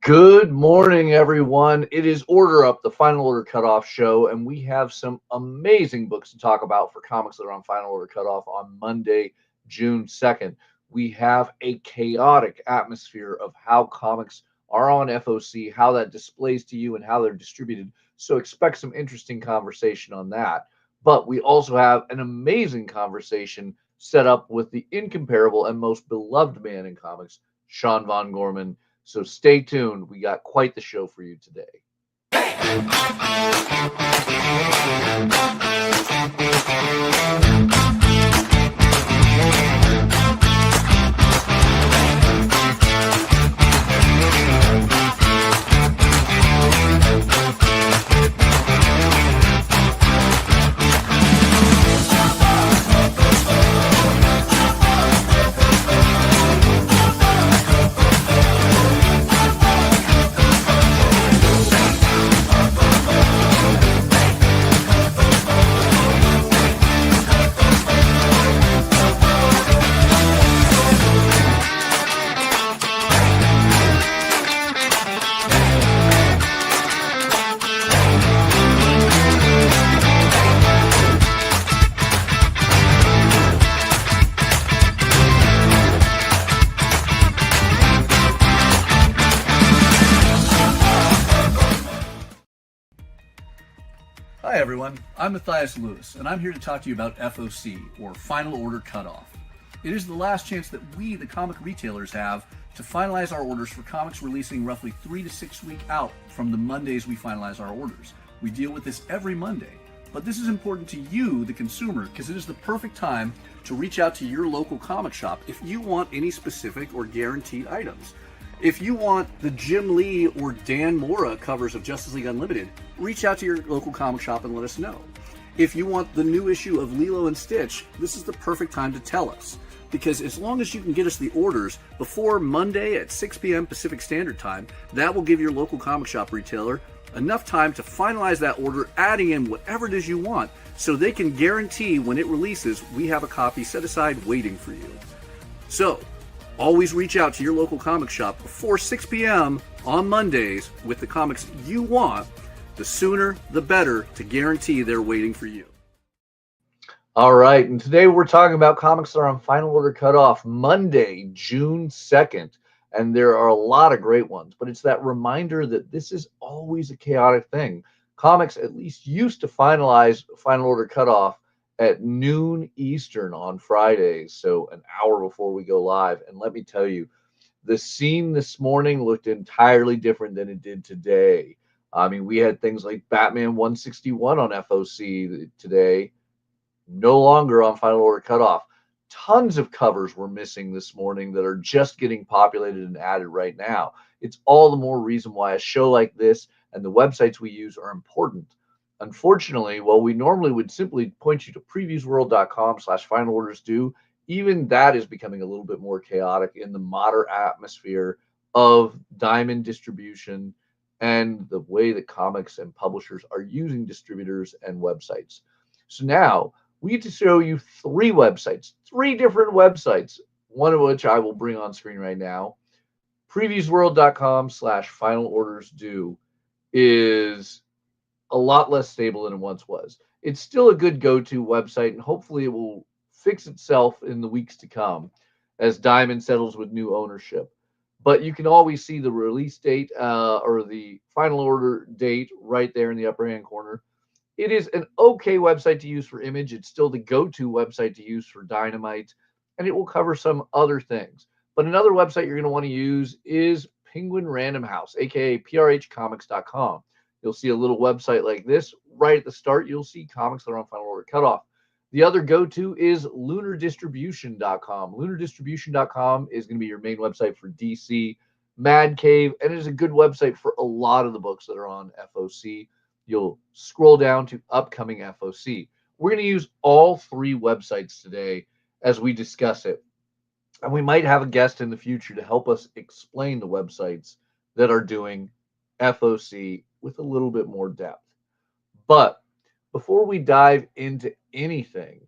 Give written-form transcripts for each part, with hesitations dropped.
Good morning, everyone. It is Order Up, the Final Order Cutoff show, and we have some amazing books to talk about for comics that are on Final Order Cutoff on Monday, June 2nd. We have a chaotic atmosphere of how comics are on FOC, how that displays to you, and how they're distributed. So expect some interesting conversation on that. But we also have an amazing conversation set up with the incomparable and most beloved man in comics, Sean Von Gorman. So stay tuned. We got quite the show for you today. Hi everyone, I'm Mathias Lewis, and I'm here to talk to you about FOC, or Final Order Cutoff. It is the last chance that we, the comic retailers, have to finalize our orders for comics releasing roughly 3 to 6 weeks out from the Mondays we finalize our orders. We deal with this every Monday, but this is important to you, the consumer, because it is the perfect time to reach out to your local comic shop if you want any specific or guaranteed items. If you want the Jim Lee or Dan Mora covers of Justice League Unlimited, reach out to your local comic shop and let us know. If you want the new issue of Lilo and Stitch, this is the perfect time to tell us. Because as long as you can get us the orders before Monday at 6 p.m. Pacific Standard Time, that will give your local comic shop retailer enough time to finalize that order, adding in whatever it is you want, so they can guarantee when it releases, we have a copy set aside waiting for you. So, always reach out to your local comic shop before 6 p.m. on Mondays with the comics you want. The sooner, the better, to guarantee they're waiting for you. All right, and today we're talking about comics that are on Final Order Cutoff Monday, June 2nd. And there are a lot of great ones, but it's that reminder that this is always a chaotic thing. Comics at least used to finalize Final Order Cutoff at noon Eastern on Fridays, so an hour before we go live. And let me tell you, the scene this morning looked entirely different than it did today. I mean, we had things like Batman 161 on FOC today, no longer on Final Order Cutoff. Tons of covers were missing this morning that are just getting populated and added right now. It's all the more reason why a show like this and the websites we use are important. Unfortunately, while we normally would simply point you to previewsworld.com/finalordersdue, even that is becoming a little bit more chaotic in the modern atmosphere of diamond distribution and the way that comics and publishers are using distributors and websites. So now we get to show you three different websites, one of which I will bring on screen right now. Previewsworld.com/finalordersdue is a lot less stable than it once was. It's still a good go-to website, and hopefully it will fix itself in the weeks to come as Diamond settles with new ownership. But you can always see the release date or the final order date right there in the upper hand corner. It is an okay website to use for image. It's still the go-to website to use for Dynamite, and it will cover some other things. But another website you're going to want to use is Penguin Random House, aka prhcomics.com. You'll see a little website like this. Right at the start, you'll see comics that are on Final Order Cutoff. The other go-to is lunardistribution.com. Lunardistribution.com is going to be your main website for DC, Mad Cave, and it is a good website for a lot of the books that are on FOC. You'll scroll down to upcoming FOC. We're going to use all three websites today as we discuss it. And we might have a guest in the future to help us explain the websites that are doing FOC with a little bit more depth. But before we dive into anything,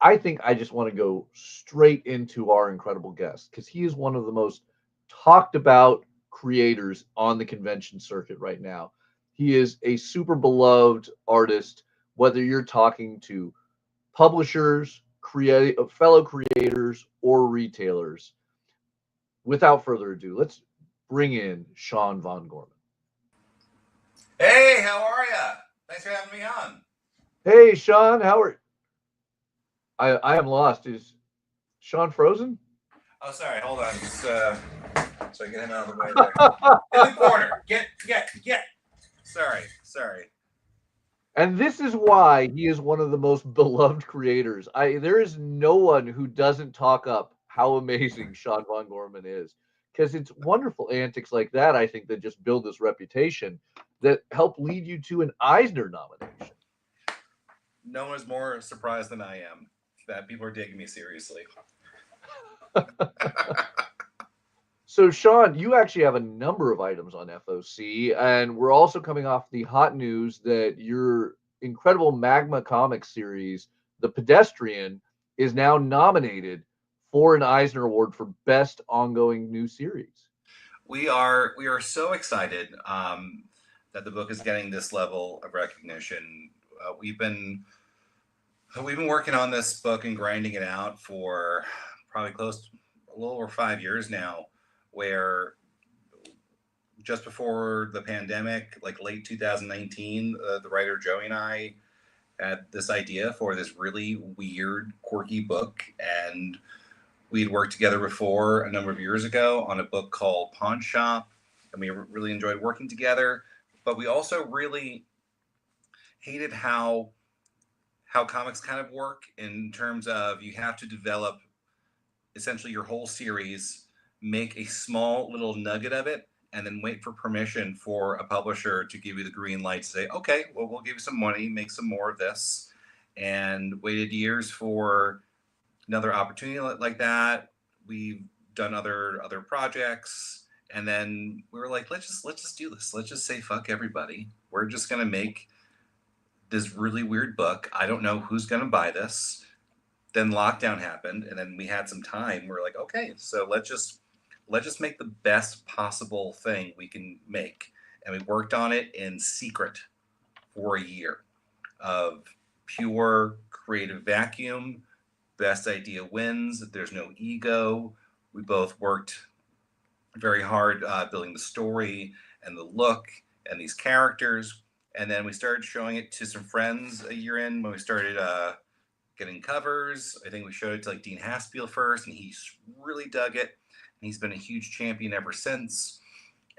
I think I just want to go straight into our incredible guest because he is one of the most talked about creators on the convention circuit right now. He is a super beloved artist, whether you're talking to publishers, fellow creators, or retailers. Without further ado, let's bring in Sean von Gorman. Hey, how are ya? Thanks for having me on. Hey, Sean, how are I am lost. Is Sean frozen? Oh, sorry. Hold on. So I get him out of the way there. In the corner. Get. Sorry. And this is why he is one of the most beloved creators. There is no one who doesn't talk up how amazing Sean von Gorman is, because it's wonderful antics like that, I think, that just build this reputation that help lead you to an Eisner nomination. No one is more surprised than I am that people are taking me seriously. So, Sean, you actually have a number of items on FOC, and we're also coming off the hot news that your incredible Magma Comics series, The Pedestrian, is now nominated for an Eisner Award for Best Ongoing New Series. We are so excited that the book is getting this level of recognition. We've been working on this book and grinding it out for probably a little over 5 years now, where just before the pandemic, like late 2019, the writer Joey and I had this idea for this really weird, quirky book, and we'd worked together before a number of years ago on a book called Pawn Shop, and we really enjoyed working together. But we also really hated how comics kind of work in terms of you have to develop essentially your whole series, make a small little nugget of it, and then wait for permission for a publisher to give you the green light to say, okay, well, we'll give you some money, make some more of this, and waited years for another opportunity like that. We've done other projects, and then we were like, let's just do this. Let's just say fuck everybody. We're just gonna make this really weird book. I don't know who's gonna buy this. Then lockdown happened, and then we had some time. We're like, okay, so let's just make the best possible thing we can make. And we worked on it in secret for a year of pure creative vacuum. Best idea wins. There's no ego. We both worked very hard building the story and the look and these characters. And then we started showing it to some friends a year in when we started getting covers. I think we showed it to like Dean Haspiel first, and he really dug it. And he's been a huge champion ever since.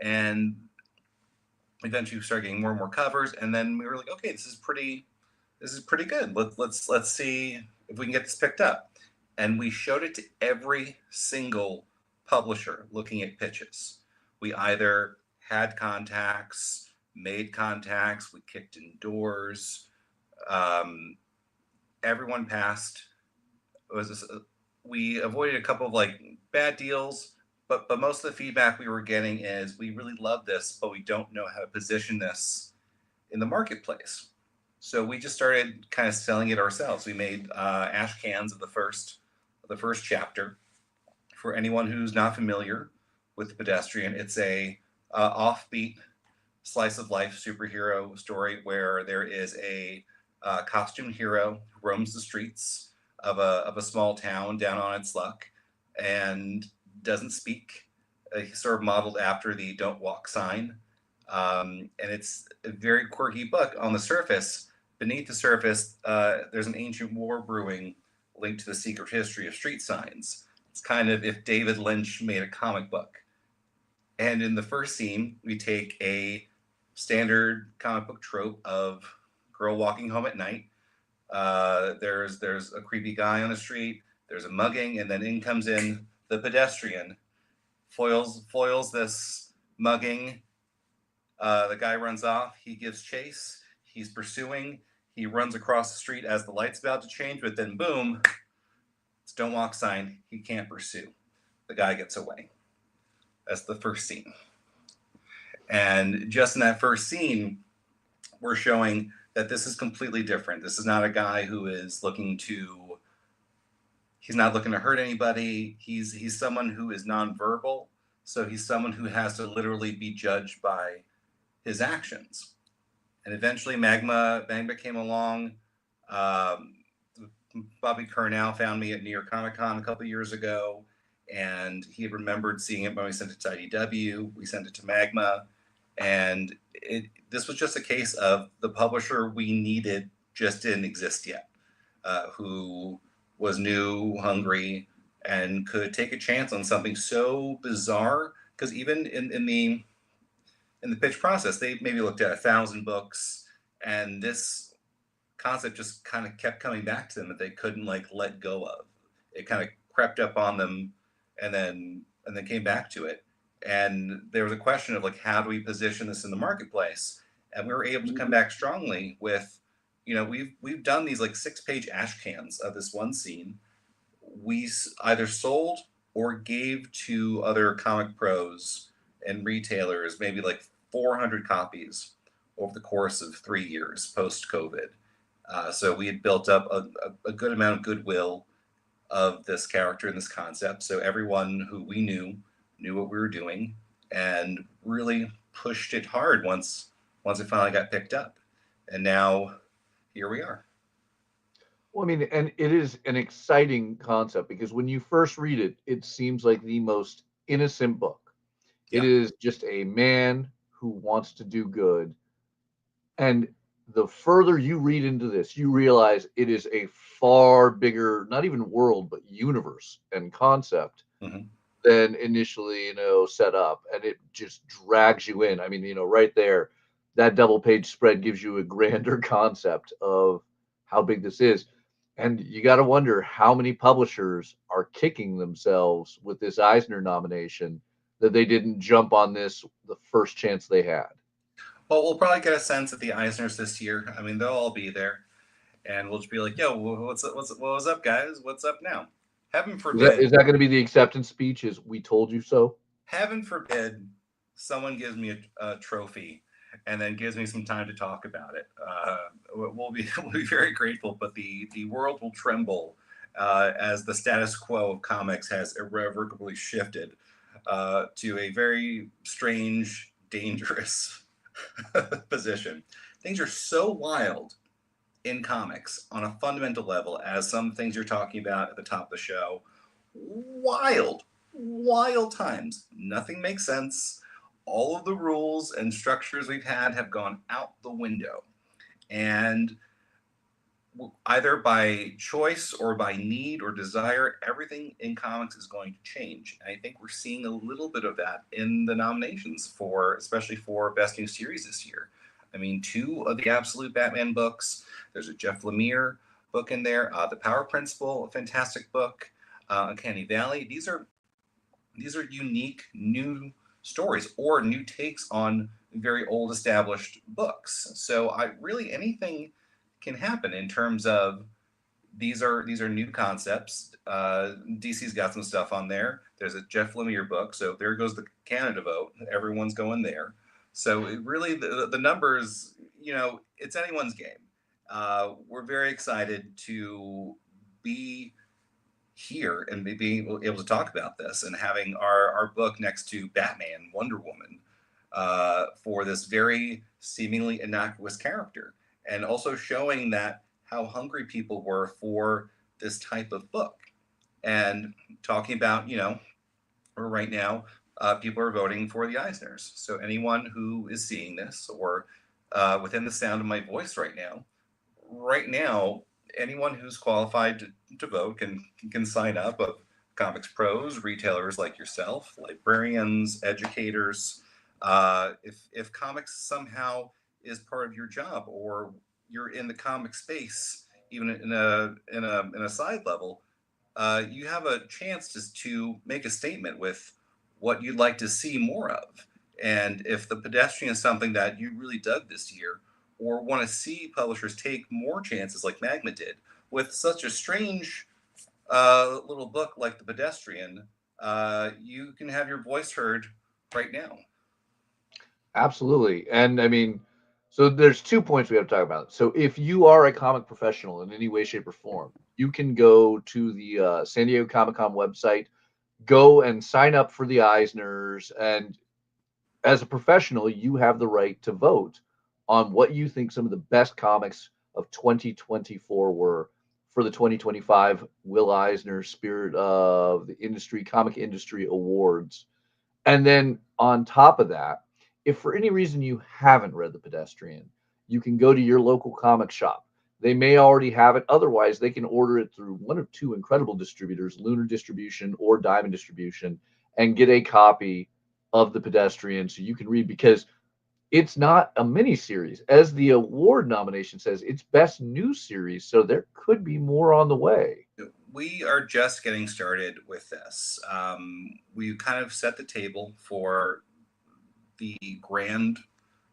And eventually we started getting more and more covers. And then we were like, okay, this is pretty good. Let's see if we can get this picked up. And we showed it to every single publisher looking at pitches. We either had contacts, made contacts, we kicked in doors. Everyone passed. We avoided a couple of like bad deals, but most of the feedback we were getting is we really love this, but we don't know how to position this in the marketplace. So we just started kind of selling it ourselves. We made ash cans of the first chapter. For anyone who's not familiar with The Pedestrian, it's a offbeat slice of life superhero story where there is a costumed hero who roams the streets of a small town down on its luck and doesn't speak. He's sort of modeled after the "Don't Walk" sign, and it's a very quirky book on the surface. Beneath the surface, there's an ancient war brewing linked to the secret history of street signs. It's kind of if David Lynch made a comic book. And in the first scene, we take a standard comic book trope of girl walking home at night. There's a creepy guy on the street. There's a mugging, and then in comes in the pedestrian, foils this mugging. The guy runs off. He gives chase. He's pursuing. He runs across the street as the light's about to change, but then boom, it's "Don't Walk" sign. He can't pursue. The guy gets away. That's the first scene. And just in that first scene, we're showing that this is completely different. This is not a guy who is he's not looking to hurt anybody. He's someone who is nonverbal. So he's someone who has to literally be judged by his actions. And eventually Magma came along. Um, Bobby Curnow found me at New York Comic Con a couple of years ago, and he had remembered seeing it when we sent it to IDW. We sent it to Magma, and this was just a case of the publisher we needed just didn't exist yet, who was new, hungry, and could take a chance on something so bizarre. Because even in the pitch process, they maybe looked at 1,000 books, and this concept just kind of kept coming back to them that they couldn't like let go of. It kind of crept up on them, and then came back to it. And there was a question of like, how do we position this in the marketplace? And we were able to come back strongly with, we've done these like 6-page ash cans of this one scene. We either sold or gave to other comic pros and retailers maybe like 400 copies over the course of 3 years post COVID. So we had built up a good amount of goodwill of this character and this concept. So everyone who we knew what we were doing, and really pushed it hard once it finally got picked up. And now here we are. Well, I mean, and it is an exciting concept because when you first read it, it seems like the most innocent book. It Yeah. is just a man who wants to do good. And the further you read into this, you realize it is a far bigger, not even world, but universe and concept Mm-hmm. than initially, set up. And it just drags you in. I mean, right there, that double page spread gives you a grander concept of how big this is. And you got to wonder how many publishers are kicking themselves with this Eisner nomination that they didn't jump on this the first chance they had. Well, we'll probably get a sense at the Eisners this year. I mean, they'll all be there, and we'll just be like, "Yo, what's up, guys? What's up now?" Heaven Is that, forbid, is that going to be the acceptance speech? Is we told you so? heaven forbid, someone gives me a trophy and then gives me some time to talk about it. We'll be we'll be very grateful, but the world will tremble as the status quo of comics has irrevocably shifted to a very strange, dangerous position. Things are so wild in comics on a fundamental level, as some things you're talking about at the top of the show. Wild, wild times. Nothing makes sense. All of the rules and structures we've had have gone out the window. And either by choice or by need or desire, everything in comics is going to change. And I think we're seeing a little bit of that in the nominations especially for Best New Series this year. I mean, 2 of the Absolute Batman books. There's a Jeff Lemire book in there. The Power Principle, a fantastic book. Uncanny Valley. These are unique new stories or new takes on very old established books. So anything can happen in terms of these are new concepts. DC's got some stuff on there. There's a Jeff Lemire book, so there goes the Canada vote. Everyone's going there. So it really the numbers, it's anyone's game. We're very excited to be here and being able to talk about this and having our book next to Batman, Wonder Woman, for this very seemingly innocuous character, and also showing that how hungry people were for this type of book, and talking about, right now, people are voting for the Eisners. So anyone who is seeing this or within the sound of my voice right now, anyone who's qualified to vote can sign up. Of comics pros, retailers like yourself, librarians, educators. If comics somehow is part of your job, or you're in the comic space, even in a side level, you have a chance to make a statement with what you'd like to see more of. And if the pedestrian is something that you really dug this year, or want to see publishers take more chances like Magma did with such a strange little book like The Pedestrian, you can have your voice heard right now. Absolutely. And I mean, so there's 2 points we have to talk about. So if you are a comic professional in any way, shape, or form, you can go to the San Diego Comic Con website. go and sign up for the Eisners. And as a professional, you have the right to vote on what you think some of the best comics of 2024 were for the 2025 Will Eisner Spirit of the Industry Comic Industry Awards. And then on top of that, if for any reason you haven't read The Pedestrian, you can go to your local comic shop. They may already have it. Otherwise, they can order it through one of two incredible distributors, Lunar Distribution or Diamond Distribution, and get a copy of The Pedestrian so you can read, because it's not a mini series. As the award nomination says, it's best new series. So there could be more on the way. We are just getting started with this. We kind of set the table for the grand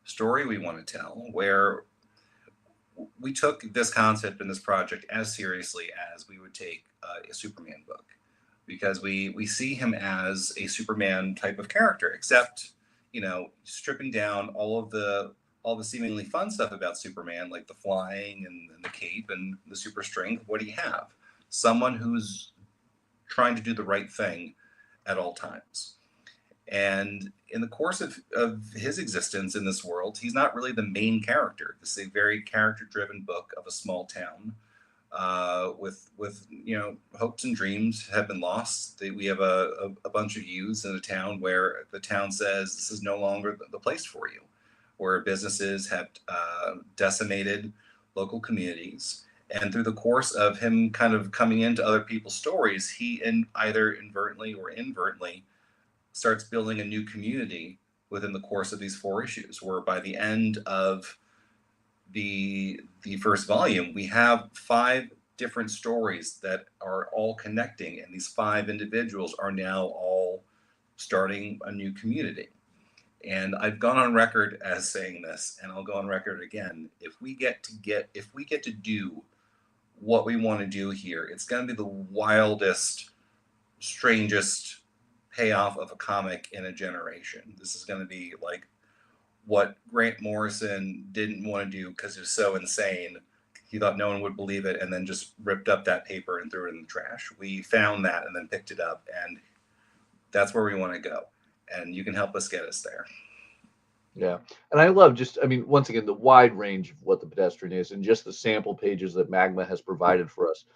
story we want to tell, where we took this concept and this project as seriously as we would take a Superman book, because we see him as a Superman type of character, except, you know, stripping down all the seemingly fun stuff about Superman, like the flying and the cape and the super strength. What do you have? Someone who's trying to do the right thing at all times. And in the course of his existence in this world, he's not really the main character. This is a very character-driven book of a small town, with you know, hopes and dreams have been lost. We have a bunch of youths in a town where the town says this is no longer the place for you, where businesses have decimated local communities. And through the course of him kind of coming into other people's stories, he either inadvertently or inadvertently starts building a new community within the course of these 4 issues, where by the end of the first volume, we have 5 different stories that are all connecting, and these 5 individuals are now all starting a new community. And I've gone on record as saying this, and I'll go on record again. If we get to do what we want to do here, it's going to be the wildest, strangest payoff of a comic in a generation. This is going to be like what Grant Morrison didn't want to do because it was so insane. He thought no one would believe it, and then just ripped up that paper and threw it in the trash. We found that and then picked it up, and that's where we want to go. And you can help us get us there. Yeah. And I love just, I mean, once again, the wide range of what The Pedestrian is and just the sample pages that Magma has provided for us,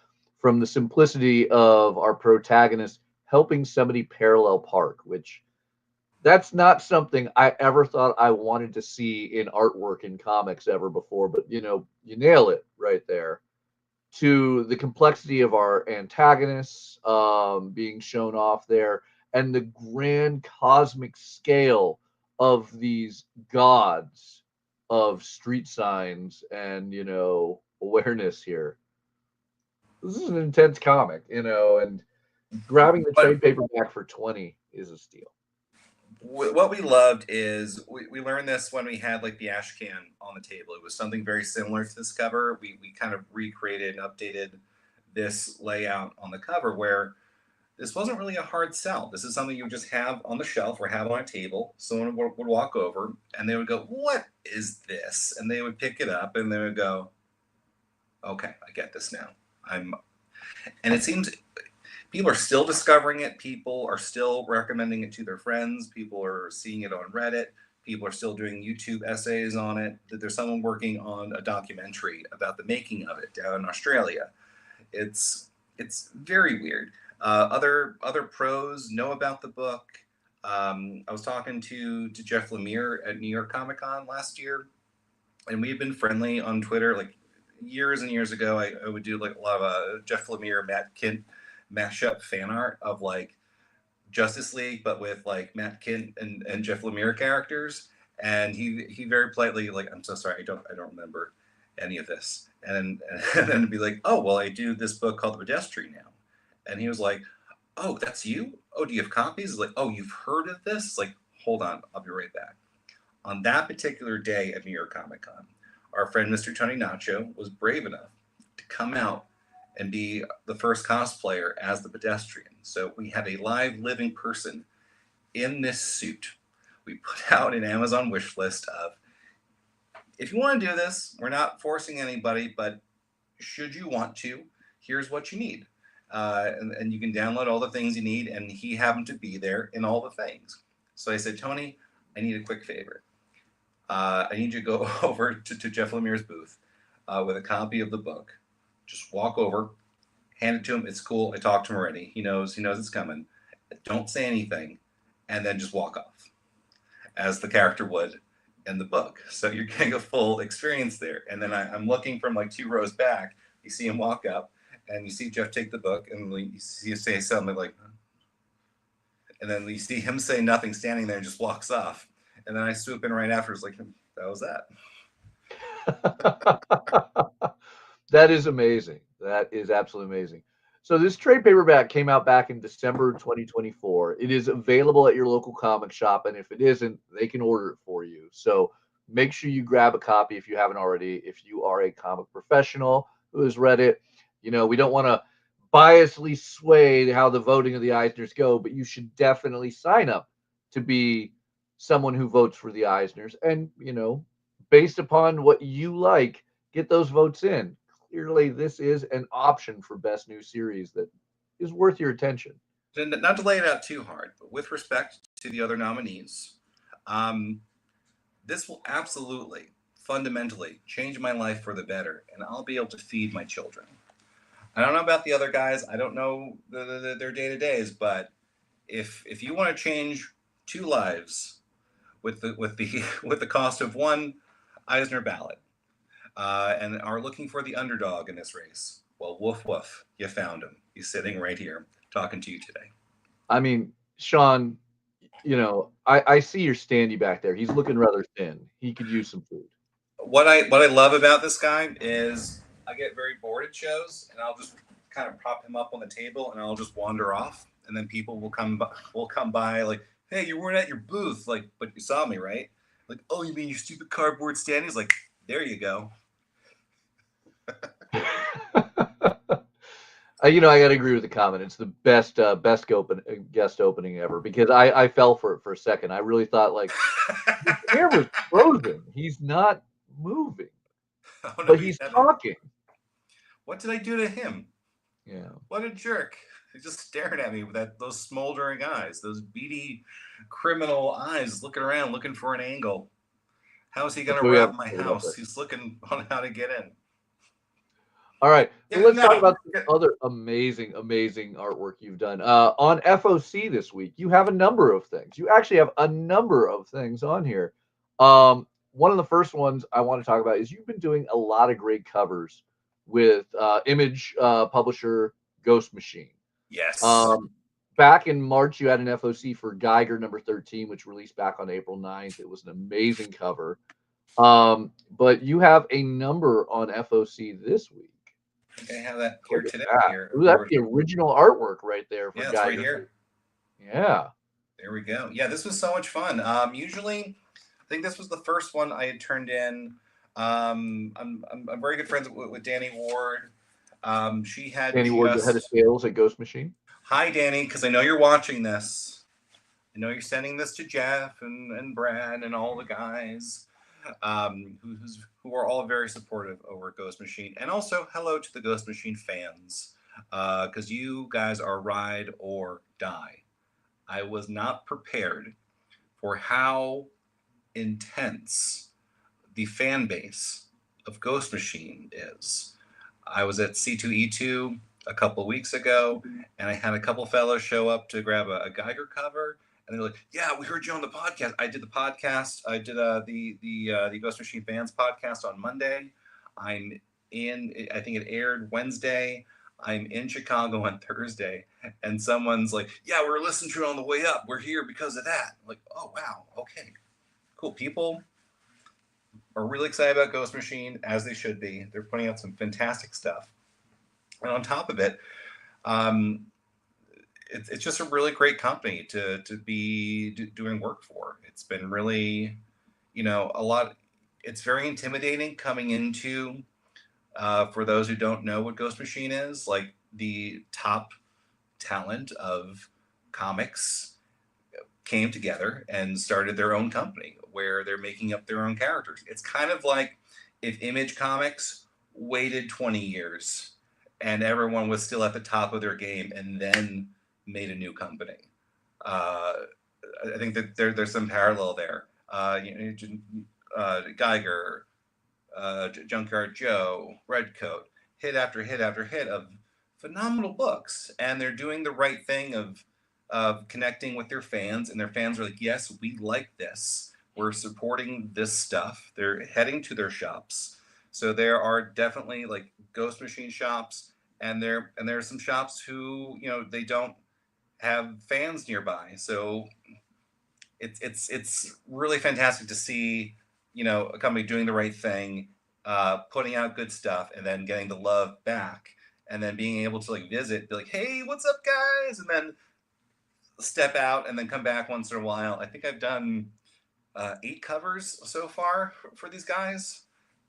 from the simplicity of our protagonist helping somebody parallel park, which that's not something I ever thought I wanted to see in artwork in comics ever before, but you know, you nail it right there. To the complexity of our antagonists being shown off there, and the grand cosmic scale of these gods of street signs and, you know, awareness here. This is an intense comic, you know, and grabbing the But trade paperback for 20 is a steal. what we loved is we learned this when we had like the ash can on the table. It was something very similar to this cover. We kind of recreated and updated this layout on the cover, where this wasn't really a hard sell. This is something you would just have on the shelf or have on a table. Someone would walk over and they would go, "What is this?" And they would pick it up and they would go, "Okay, I get this now." And it seems people are still discovering it. People are still recommending it to their friends. People are seeing it on Reddit. People are still doing YouTube essays on it. There's someone working on a documentary about the making of it down in Australia. It's very weird. Other pros know about the book. I was talking to Jeff Lemire at New York Comic Con last year, and we had been friendly on Twitter like years and years ago. I would do like a lot of Jeff Lemire, Matt Kint mashup fan art of like Justice League, but with like Matt Kint and Jeff Lemire characters. And he very politely like, "I'm so sorry, I don't remember any of this." And then be like, "Oh well, I do this book called The Pedestrian now." And he was like, "Oh, that's you? Oh, do you have copies?" It's like, "Oh, you've heard of this?" It's like, "Hold on, I'll be right back." On that particular day at New York Comic Con, our friend Mr. Tony Nacho was brave enough to come out and be the first cosplayer as the Pedestrian. So we had a live living person in this suit. We put out an Amazon wish list of, if you want to do this, we're not forcing anybody, but should you want to, here's what you need. and you can download all the things you need. And he happened to be there in all the things. So I said, Tony, I need a quick favor. I need you to go over to Jeff Lemire's booth with a copy of the book. Just walk over, hand it to him. It's cool. I talked to him already. He knows it's coming. Don't say anything, and then just walk off, as the character would in the book. So you're getting a full experience there. And then I'm looking from like 2 rows back. You see him walk up, and you see Jeff take the book, and you see him say something like, and then you see him say nothing, standing there, and just walks off. And then I swoop in right after. It's like, that was that. That is amazing. That is absolutely amazing. So this trade paperback came out back in December 2024. It is available at your local comic shop, and if it isn't, they can order it for you. So make sure you grab a copy if you haven't already. If you are a comic professional who has read it, we don't want to biasly sway how the voting of the Eisners go, but you should definitely sign up to be someone who votes for the Eisners, and based upon what you like, get those votes in. Clearly, this is an option for best new series that is worth your attention. Not to lay it out too hard, but with respect to the other nominees, this will absolutely, fundamentally change my life for the better, and I'll be able to feed my children. I don't know about the other guys. I don't know their day-to-days, but if you want to change 2 lives with the cost of 1 Eisner ballot, and are looking for the underdog in this race, well, woof woof, you found him. He's sitting right here talking to you today. I mean, Sean, I see your standee back there. He's looking rather thin. He could use some food. What I love about this guy is I get very bored at shows, and I'll just kind of prop him up on the table, and I'll just wander off, and then people will come by like, hey, you weren't at your booth, like, but you saw me, right? Like, oh, you mean your stupid cardboard stand? He's like, there you go. I got to agree with the comment. It's the best guest opening ever, because I fell for it for a second. I really thought, like, the camera's frozen. He's not moving, but he's talking. What did I do to him? Yeah. What a jerk. He's just staring at me with those smoldering eyes, those beady criminal eyes, looking around, looking for an angle. How is he going to rob my house? He's looking on how to get in. All right, so let's talk about the other amazing artwork you've done. On FOC this week, you have a number of things. You actually have a number of things on here. One of the first ones I want to talk about is you've been doing a lot of great covers with image publisher Ghost Machine. Yes. Back in March, you had an FOC for Geiger number 13, which released back on April 9th. It was an amazing cover. But you have a number on FOC this week. I have that here today. Ooh, that's the original artwork right there. For it's right here. Yeah. There we go. Yeah, this was so much fun. Usually, I think this was the first one I had turned in. I'm very good friends with Danny Ward. She had Danny Ward, the head of sales at Ghost Machine. Hi, Danny, because I know you're watching this. I know you're sending this to Jeff and Brad and all the guys. Who are all very supportive over at Ghost Machine, and also hello to the Ghost Machine fans, because you guys are ride or die. I was not prepared for how intense the fan base of Ghost Machine is. I was at C2E2 a couple of weeks ago, and I had a couple fellows show up to grab a Geiger cover. And they're like, yeah, we heard you on the podcast. I did the podcast. I did the Ghost Machine Fans podcast on Monday. I think it aired Wednesday. I'm in Chicago on Thursday. And someone's like, yeah, we were listening to it on the way up. We're here because of that. I'm like, oh, wow. Okay, cool. People are really excited about Ghost Machine, as they should be. They're putting out some fantastic stuff. And on top of it, it's just a really great company to be doing work for. It's been really, a lot. It's very intimidating coming into, for those who don't know what Ghost Machine is, like the top talent of comics came together and started their own company where they're making up their own characters. It's kind of like if Image Comics waited 20 years and everyone was still at the top of their game, and then made a new company. I think that there's some parallel there. Geiger, Junkyard Joe, Redcoat, hit after hit after hit of phenomenal books, and they're doing the right thing of connecting with their fans, and their fans are like, yes, we like this. We're supporting this stuff. They're heading to their shops. So there are definitely like Ghost Machine shops, and there are some shops who, they don't have fans nearby. So it's really fantastic to see, a company doing the right thing, putting out good stuff, and then getting the love back, and then being able to like visit, be like, hey, what's up, guys, and then step out and then come back once in a while. I think I've done 8 covers so far for these guys.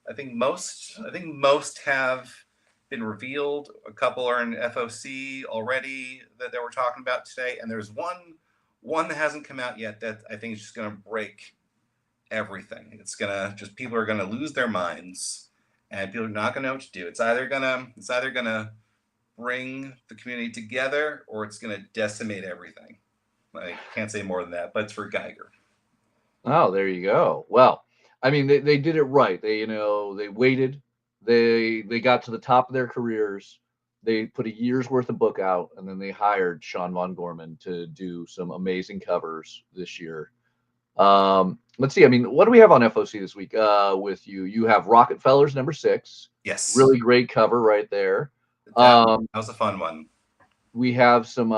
I think most have been revealed. A couple are in FOC already that we're talking about today, and there's one that hasn't come out yet that I think is just going to break everything. It's gonna just, people are gonna lose their minds, and people are not gonna know what to do. It's either gonna bring the community together, or it's gonna decimate everything. I can't say more than that, but it's for Geiger. Oh, there you go. Well, I mean, they did it right. They waited. They got to the top of their careers. They put a year's worth of book out, and then they hired Sean von Gorman to do some amazing covers this year. Let's see. I mean, what do we have on FOC this week? With you, you have Rockefellers #6. Yes, Really great cover right there. that was a fun one. We have some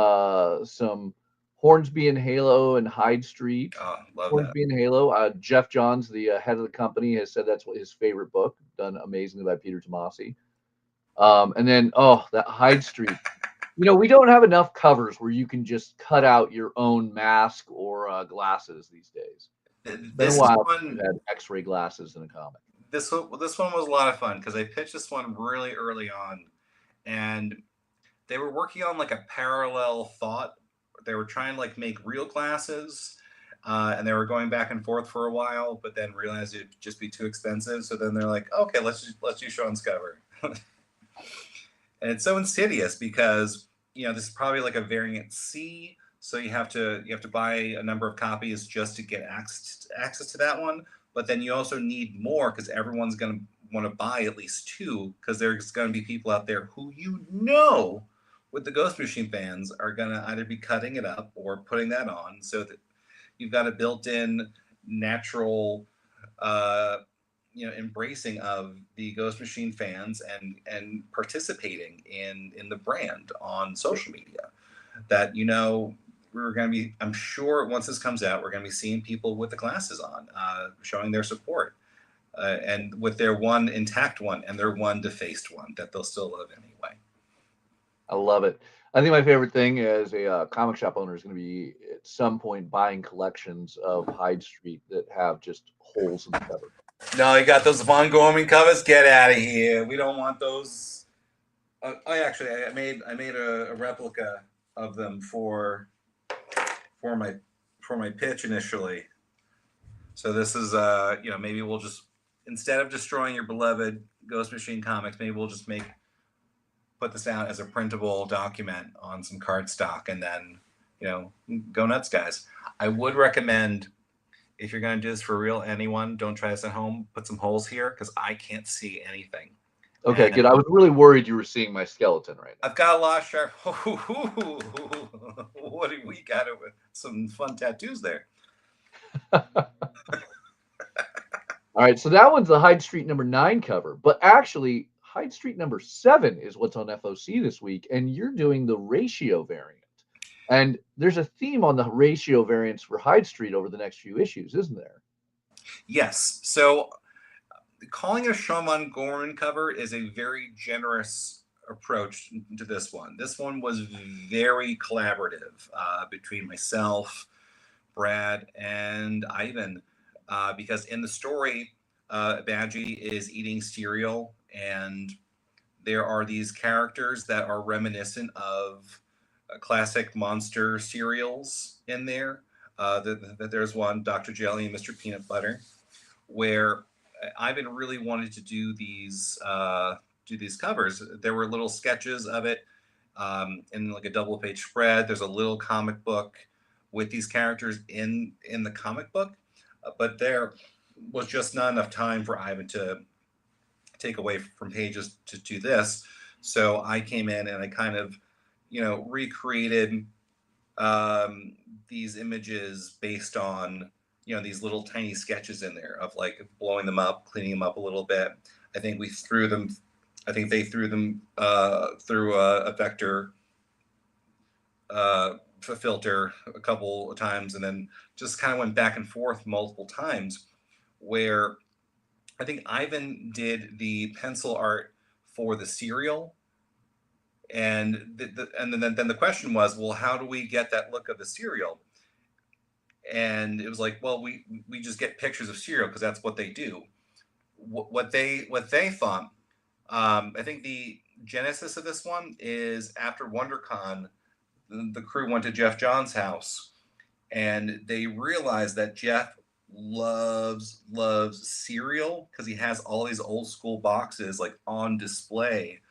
Hornsby and Halo and Hyde Street. Oh, love Hornsby and Halo. Jeff Johns, the head of the company, has said that's what his favorite book, done amazingly by Peter Tomasi. And then, that Hyde Street. We don't have enough covers where you can just cut out your own mask or glasses these days. It's been a while since we've had X-ray glasses in a comic. This one was a lot of fun because I pitched this one really early on, and they were working on like a parallel thought. They were trying to like make real glasses, and they were going back and forth for a while, but then realized it'd just be too expensive. So then they're like, okay, let's do Sean's cover. And it's so insidious because this is probably like a variant C, so you have to buy a number of copies just to get access to that one. But then you also need more because everyone's going to want to buy at least 2, because there's going to be people out there who with the Ghost Machine fans are going to either be cutting it up or putting that on, so that you've got a built-in natural embracing of the Ghost Machine fans and participating in the brand on social media. That we're going to be, I'm sure once this comes out, we're going to be seeing people with the glasses on, showing their support, and with their one intact one and their one defaced one that they'll still love anyway. I love it. I think my favorite thing as a comic shop owner is going to be at some point buying collections of Hyde Street that have just holes in the cover. No, you got those Von Gorman covers? Get out of here. We don't want those. I made a replica of them for my pitch initially. So this is maybe we'll just, instead of destroying your beloved Ghost Machine comics, maybe we'll just put this out as a printable document on some cardstock, and then go nuts, guys. I would recommend, if you're going to do this for real, anyone, don't try this at home. Put some holes here because I can't see anything. Okay, good. I was really worried you were seeing my skeleton right now. I've got a lot of sharp. What do we got? Some fun tattoos there. All right, so that one's the Hyde Street #9 cover, but actually Hyde Street #7 is what's on FOC this week, and you're doing the ratio variant. And there's a theme on the ratio variants for Hyde Street over the next few issues, isn't there? Yes. So calling it a Sean von Gorman cover is a very generous approach to this one. This one was very collaborative between myself, Brad, and Ivan, because in the story, Badgie is eating cereal, and there are these characters that are reminiscent of classic monster cereals in there. There's one, Dr. Jelly and Mr. Peanut Butter, where Ivan really wanted to do do these covers. There were little sketches of it in like a double page spread. There's a little comic book with these characters in the comic book, but there was just not enough time for Ivan to take away from pages to do this. So I came in and I kind of, recreated these images based on, these little tiny sketches in there of like blowing them up, cleaning them up a little bit. I think they threw them through a vector filter a couple of times, and then just kind of went back and forth multiple times, where I think Ivan did the pencil art for the cereal, and then the question was, well, how do we get that look of the cereal? And it was like, well, we just get pictures of cereal because that's what they do. What they thought, I think the genesis of this one is after WonderCon, the crew went to Jeff John's house, and they realized that Jeff loves cereal because he has all these old school boxes like on display,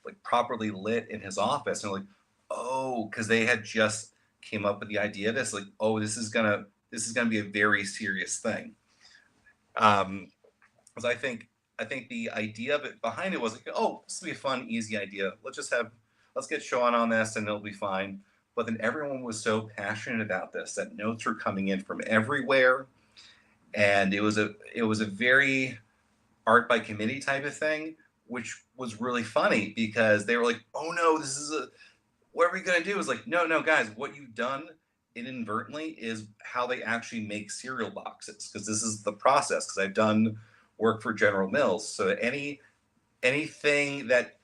like properly lit in his office. And like, oh, because they had just came up with the idea of this, like, oh, this is gonna be a very serious thing. Because I think the idea of it behind it was like, oh, this will be a fun, easy idea. Let's get Sean on this and it'll be fine. But then everyone was so passionate about this that notes were coming in from everywhere, and it was a very art by committee type of thing, which was really funny because they were like, oh no, what are we gonna do? It's like, no, guys, what you've done inadvertently is how they actually make cereal boxes, because this is the process. Because I've done work for General Mills, so anything that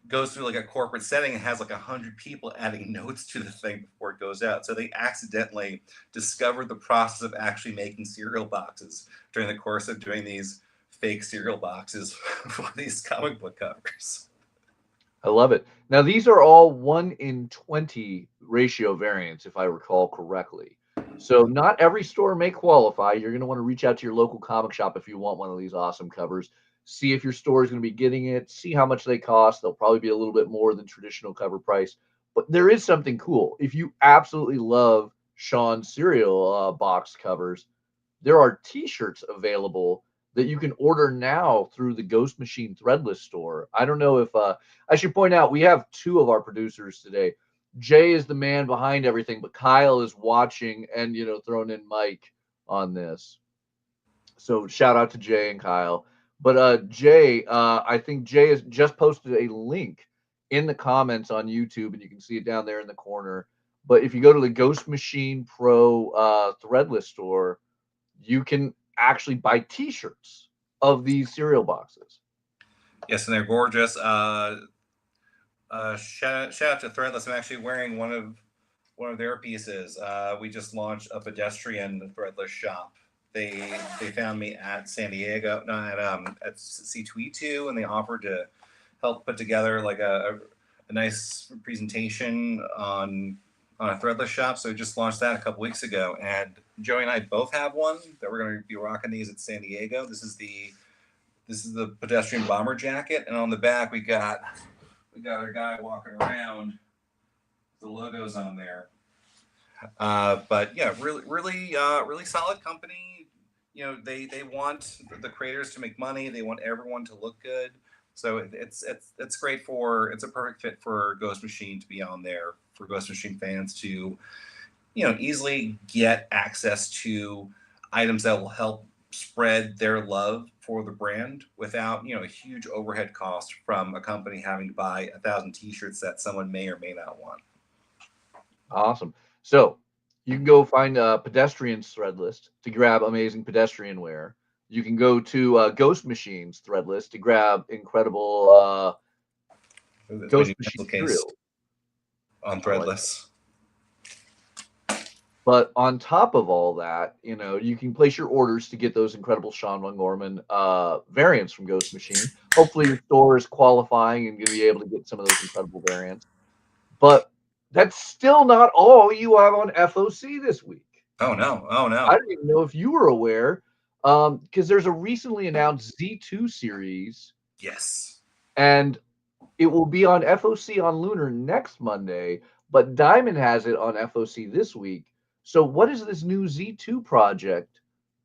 goes through like a corporate setting and has like 100 people adding notes to the thing before it goes out. So they accidentally discovered the process of actually making cereal boxes during the course of doing these fake cereal boxes for these comic book covers. I love it. Now, these are all 1:20 ratio variants, if I recall correctly. So not every store may qualify. You're going to want to reach out to your local comic shop if you want one of these awesome covers. See if your store is going to be getting it. See how much they cost. They'll probably be a little bit more than traditional cover price. But there is something cool. If you absolutely love Sean's cereal box covers, there are T-shirts available that you can order now through the Ghost Machine Threadless store. I don't know if I should point out we have two of our producers today. Jay is the man behind everything, but Kyle is watching and throwing in Mike on this. So shout out to Jay and Kyle. But Jay, I think Jay has just posted a link in the comments on YouTube, and you can see it down there in the corner. But if you go to the Ghost Machine Pro Threadless store, you can actually buy T-shirts of these cereal boxes. Yes, and they're gorgeous. Shout out to Threadless. I'm actually wearing one of their pieces. We just launched a pedestrian Threadless shop. They found me at San Diego, no, at C2E2, and they offered to help put together like a nice presentation on a Threadless shop. So we just launched that a couple weeks ago, and Joey and I both have one that we're going to be rocking these at San Diego. This is the pedestrian bomber jacket, and on the back we got our guy walking around. The logo's on there. But yeah, really solid company. They want the creators to make money. They want everyone to look good. So it's great it's a perfect fit for Ghost Machine to be on there, for Ghost Machine fans to, easily get access to items that will help spread their love for the brand without, a huge overhead cost from a company having to buy 1,000 T-shirts that someone may or may not want. Awesome. So you can go find Pedestrian's Threadless to grab amazing pedestrian wear. You can go to Ghost Machine's Threadless to grab incredible Ghost Machine cereal on Threadless. But on top of all that, you can place your orders to get those incredible Sean Von Gorman variants from Ghost Machine. Hopefully your store is qualifying and you'll be able to get some of those incredible variants. But that's still not all you have on FOC this week. Oh, no. I don't even know if you were aware, because there's a recently announced Z2 series. Yes. And It will be on FOC on Lunar next Monday, but Diamond has it on FOC this week. So what is this new Z2 project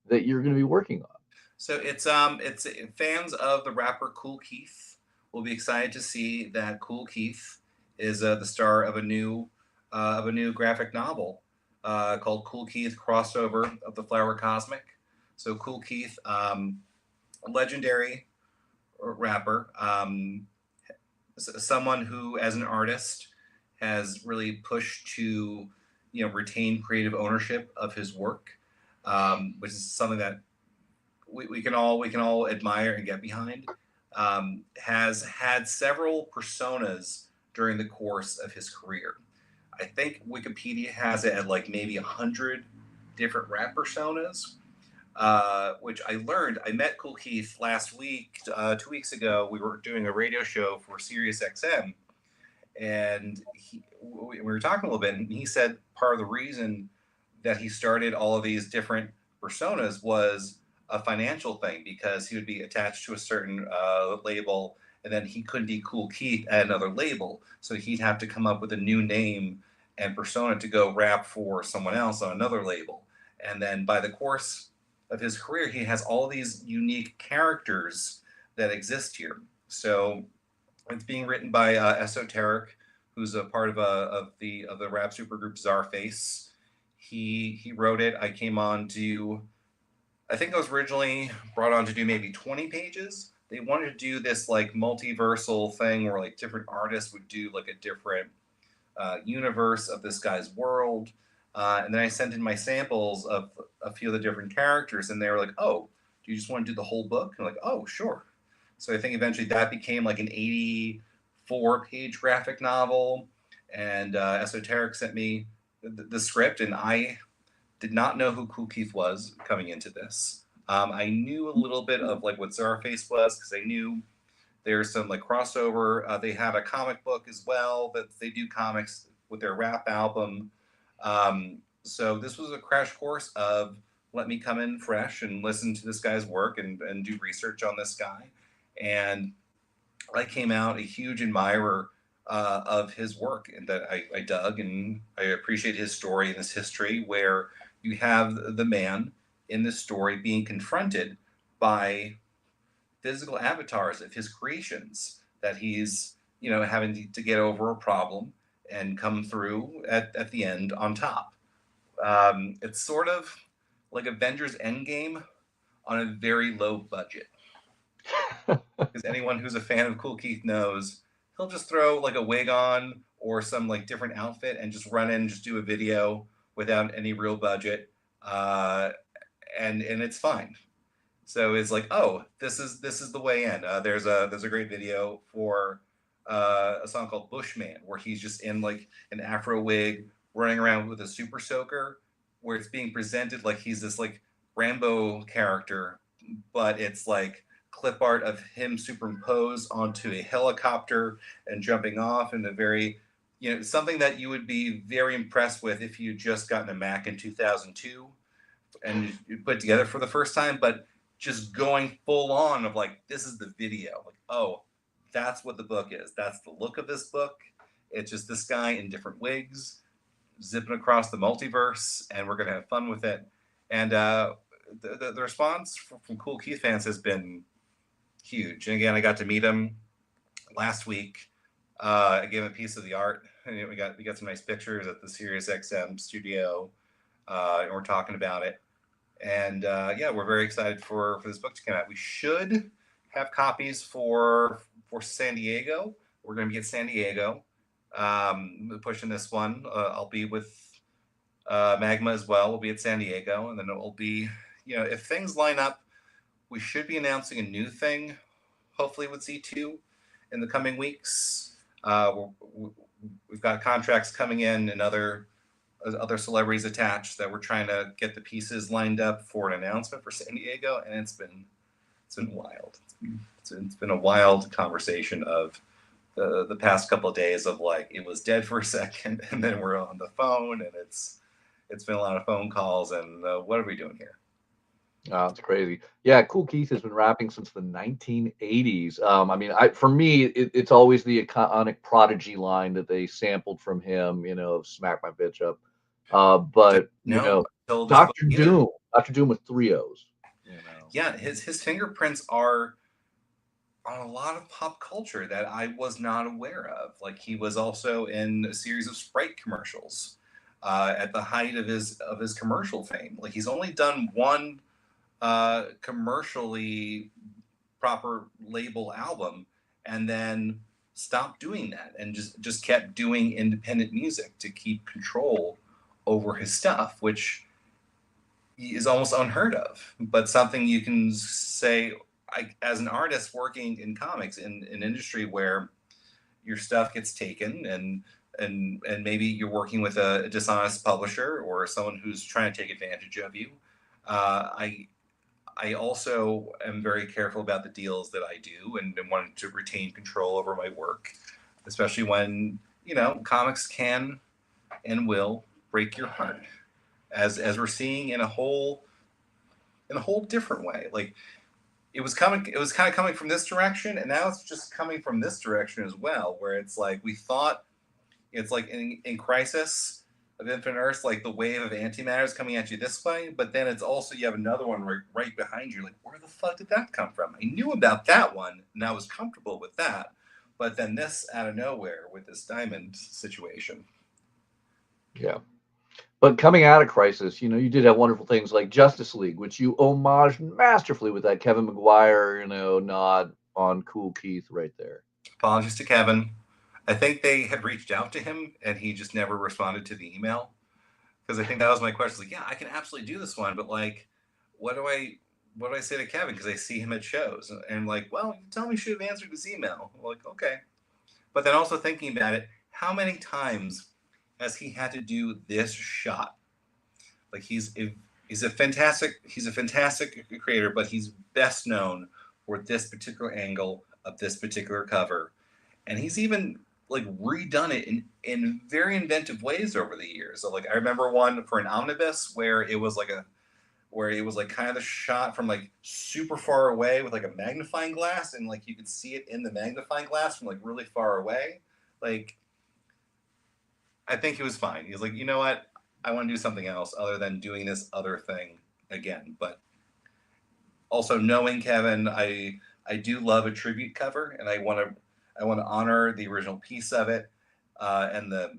that you're going to be working on? So it's fans of the rapper Kool Keith will be excited to see that Kool Keith is the star of a new graphic novel called Kool Keith Crossover of the Flower Cosmic. So Kool Keith, a legendary rapper, someone who, as an artist, has really pushed to retain creative ownership of his work, which is something that we can all admire and get behind. Has had several personas during the course of his career. I think Wikipedia has it at like maybe 100 different rap personas, which I learned. I met Kool Keith last week, 2 weeks ago. We were doing a radio show for Sirius XM, and we were talking a little bit, and he said part of the reason that he started all of these different personas was a financial thing, because he would be attached to a certain label, and then he couldn't be Kool Keith at another label, so he'd have to come up with a new name and persona to go rap for someone else on another label. And then by the course of his career, he has all these unique characters that exist here. So it's being written by Esoteric, who's a part of the rap supergroup Czarface. He wrote it. I came on to, I think I was originally brought on to do maybe 20 pages. They wanted to do this like multiversal thing where like different artists would do like a different universe of this guy's world. And then I sent in my samples of a few of the different characters, and they were like, "Oh, do you just want to do the whole book?" And I'm like, "Oh, sure." So I think eventually that became like an 84-page graphic novel, and Esoteric sent me the script, and I did not know who Kool Keith was coming into this. I knew a little bit of like what Czarface was, because I knew there's some like crossover. They have a comic book as well, that they do comics with their rap album. So this was a crash course of let me come in fresh and listen to this guy's work and do research on this guy. And I came out a huge admirer of his work, and that I dug, and I appreciate his story and his history, where you have the man in this story being confronted by physical avatars of his creations, that he's having to get over a problem and come through at the end on top. It's sort of like Avengers Endgame on a very low budget, because anyone who's a fan of Kool Keith knows he'll just throw like a wig on or some like different outfit and just run in and just do a video without any real budget, and it's fine. So it's like, oh, this is the way in. There's a great video for a song called Bushman, where he's just in like an afro wig running around with a super soaker, where it's being presented like he's this like Rambo character, but it's like clip art of him superimposed onto a helicopter and jumping off in a very, something that you would be very impressed with if you just gotten a Mac in 2002 and you put it together for the first time. But just going full on of like, this is the video, like, oh, that's what the book is. That's the look of this book. It's just this guy in different wigs zipping across the multiverse, and we're going to have fun with it. And the response from Kool Keith fans has been huge. And again, I got to meet him last week. I gave him a piece of the art, and we got some nice pictures at the Sirius XM studio, and we're talking about it. And yeah, we're very excited for this book to come out. We should have copies for San Diego. We're going to be at San Diego, pushing this one. I'll be with Magma as well. We'll be at San Diego, and then it will be, if things line up, we should be announcing a new thing, hopefully with Z2 in the coming weeks. We've got contracts coming in and other celebrities attached that we're trying to get the pieces lined up for an announcement for San Diego, and it's been wild. It's been a wild conversation of the past couple of days of like, it was dead for a second, and then we're on the phone, and it's been a lot of phone calls, and what are we doing here? Oh, that's crazy. Yeah, Cool Keith has been rapping since the 1980s. I mean, for me, it's always the iconic Prodigy line that they sampled from him. Smack my bitch up. Didn't But know until this book Doctor either. Doom, Doctor Doom with three O's. Yeah, his fingerprints are on a lot of pop culture that I was not aware of. Like he was also in a series of Sprite commercials at the height of his commercial fame. Like he's only done one commercially proper label album, and then stopped doing that and just kept doing independent music to keep control over his stuff, which is almost unheard of, but something you can say as an artist working in comics in an industry where your stuff gets taken and maybe you're working with a dishonest publisher or someone who's trying to take advantage of you. I also am very careful about the deals that I do and wanting to retain control over my work, especially when comics can and will break your heart, as we're seeing in a whole different way. Like it was kind of coming from this direction, and now it's just coming from this direction as well, where it's like we thought it's like in Crisis of Infinite Earths, like the wave of antimatter is coming at you this way, but then it's also you have another one right behind you. Like, where the fuck did that come from? I knew about that one, and I was comfortable with that, but then this out of nowhere with this diamond situation. Yeah. But coming out of Crisis, you did have wonderful things like Justice League, which you homaged masterfully with that Kevin McGuire, nod on Cool Keith right there. Apologies to Kevin. I think they had reached out to him, and he just never responded to the email because I think that was my question. Like, yeah, I can absolutely do this one, but like, what do I say to Kevin? Because I see him at shows, and I'm like, well, you tell me you should have answered his email. I'm like, okay, but then also thinking about it, how many times has he had to do this shot? Like he's a fantastic creator, but he's best known for this particular angle of this particular cover, and he's even like redone it in very inventive ways over the years. So like I remember one for an omnibus where it was like kind of the shot from like super far away with like a magnifying glass, and like you could see it in the magnifying glass from like really far away. Like I think he was fine. He was like, you know what? I want to do something else other than doing this other thing again. But also knowing Kevin, I do love a tribute cover, and I want to honor the original piece of it, and the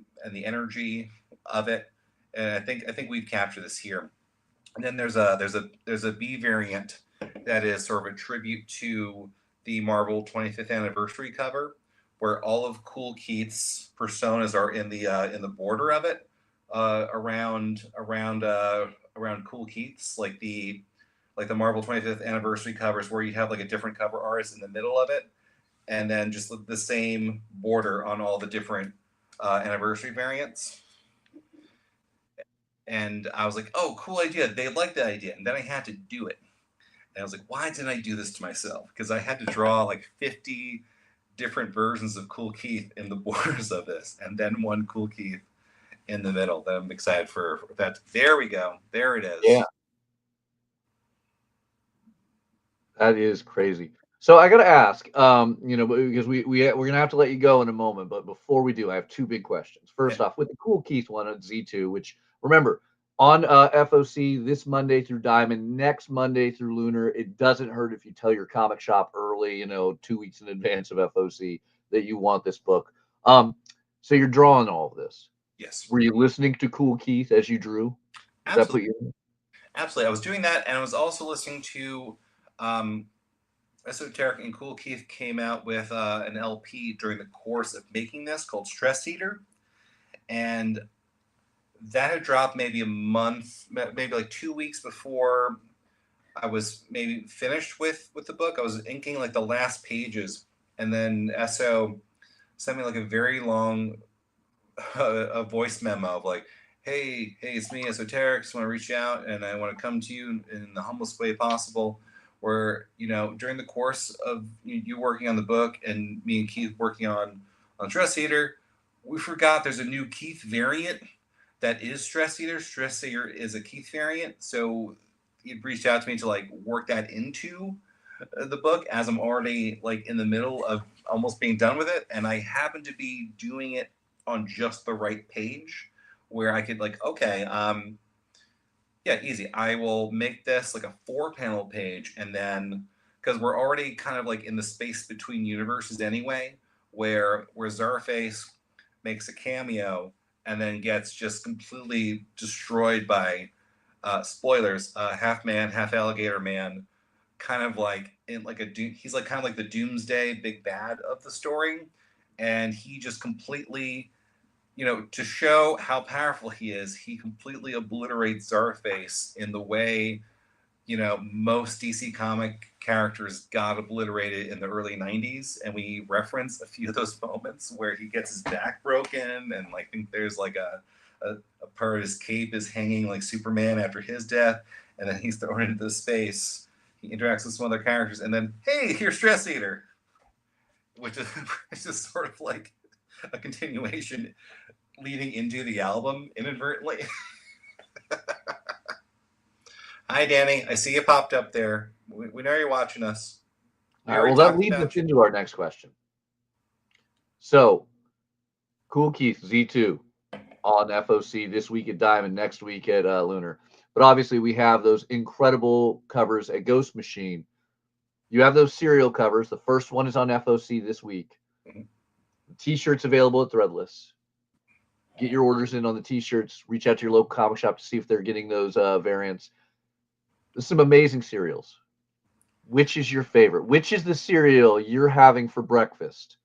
energy of it. And I think we've captured this here. And then there's a B variant that is sort of a tribute to the Marvel 25th anniversary cover, where all of Cool Keith's personas are in the border of it, around Cool Keith's, like the Marvel 25th anniversary covers, where you have like a different cover artist in the middle of it, and then just the same border on all the different anniversary variants. And I was like, oh, cool idea. They liked that idea, and then I had to do it. And I was like, why didn't I do this to myself? Because I had to draw like 50 different versions of Cool Keith in the borders of this, and then one Cool Keith in the middle. That I'm excited for that. There we go. There it Yeah, is. that is crazy. So I got to ask, because we're gonna have to let you go in a moment, but before we do, I have two big questions. First Okay. off, with the Cool Keith one at Z2, which remember on FOC this Monday through Diamond, next Monday through Lunar, it doesn't hurt if you tell your comic shop early, 2 weeks in advance of FOC that you want this book. Um, so you're drawing all of this. Yes. Were you listening to Cool Keith as you drew? Does that put Absolutely. you? Absolutely. I was doing that, and I was also listening to um, Esoteric and Cool Keith came out with an LP during the course of making this called Stress Eater, and that had dropped maybe a month, maybe like 2 weeks before I was maybe finished with the book. I was inking like the last pages, and then Eso sent me like a very long a voice memo of like, hey, it's me, Esoteric. Just want to reach out, and I want to come to you in the humblest way possible. Where during the course of you working on the book and me and Keith working on Stress Eater, we forgot there's a new Keith variant that is Stress Eater. Stress Eater is a Keith variant, so he'd reached out to me to like work that into the book as I'm already like in the middle of almost being done with it, and I happen to be doing it on just the right page where I could like, okay, yeah, easy. I will make this like a 4-panel page, and then because we're already kind of like in the space between universes anyway, where Zarface makes a cameo and then gets just completely destroyed by spoilers, half man, half alligator man, kind of like in like he's like kind of like the doomsday big bad of the story, and he just completely, to show how powerful he is, he completely obliterates Zarface in the way, most DC comic characters got obliterated in the early 90s. And we reference a few of those moments where he gets his back broken, and like, I think there's like a part of his cape is hanging like Superman after his death, and then he's thrown into space. He interacts with some other characters, and then, hey, here's Stress Eater, which is it's just sort of like a continuation leading into the album inadvertently. Hi, Danny. I see you popped up there. We know you're watching us. All right, well, that leads us into our next question. So, Cool Keith, Z2 on FOC this week at Diamond, next week at Lunar. But obviously, we have those incredible covers at Ghost Machine. You have those serial covers. The first one is on FOC this week. Mm-hmm. The T-shirts available at Threadless. Get your orders in on the T-shirts. Reach out to your local comic shop to see if they're getting those variants. There's some amazing cereals. Which is your favorite? Which is the cereal you're having for breakfast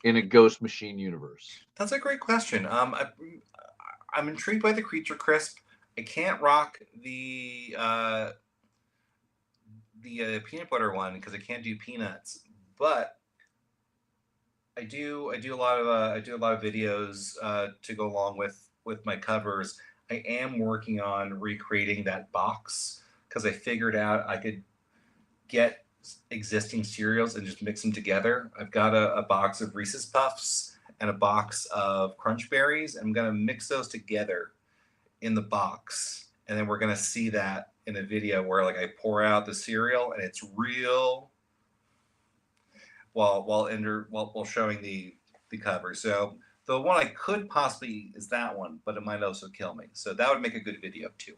in a Ghost Machine universe? That's a great question. I'm intrigued by the Creature Crisp. I can't rock the peanut butter one because I can't do peanuts, but I do a lot of videos to go along with my covers. I am working on recreating that box because I figured out I could get existing cereals and just mix them together. I've got a box of Reese's Puffs and a box of Crunch Berries. I'm gonna mix those together in the box, and then we're gonna see that in a video where like I pour out the cereal and it's real while showing the cover. So the one I could possibly is that one, but it might also kill me. So that would make a good video too.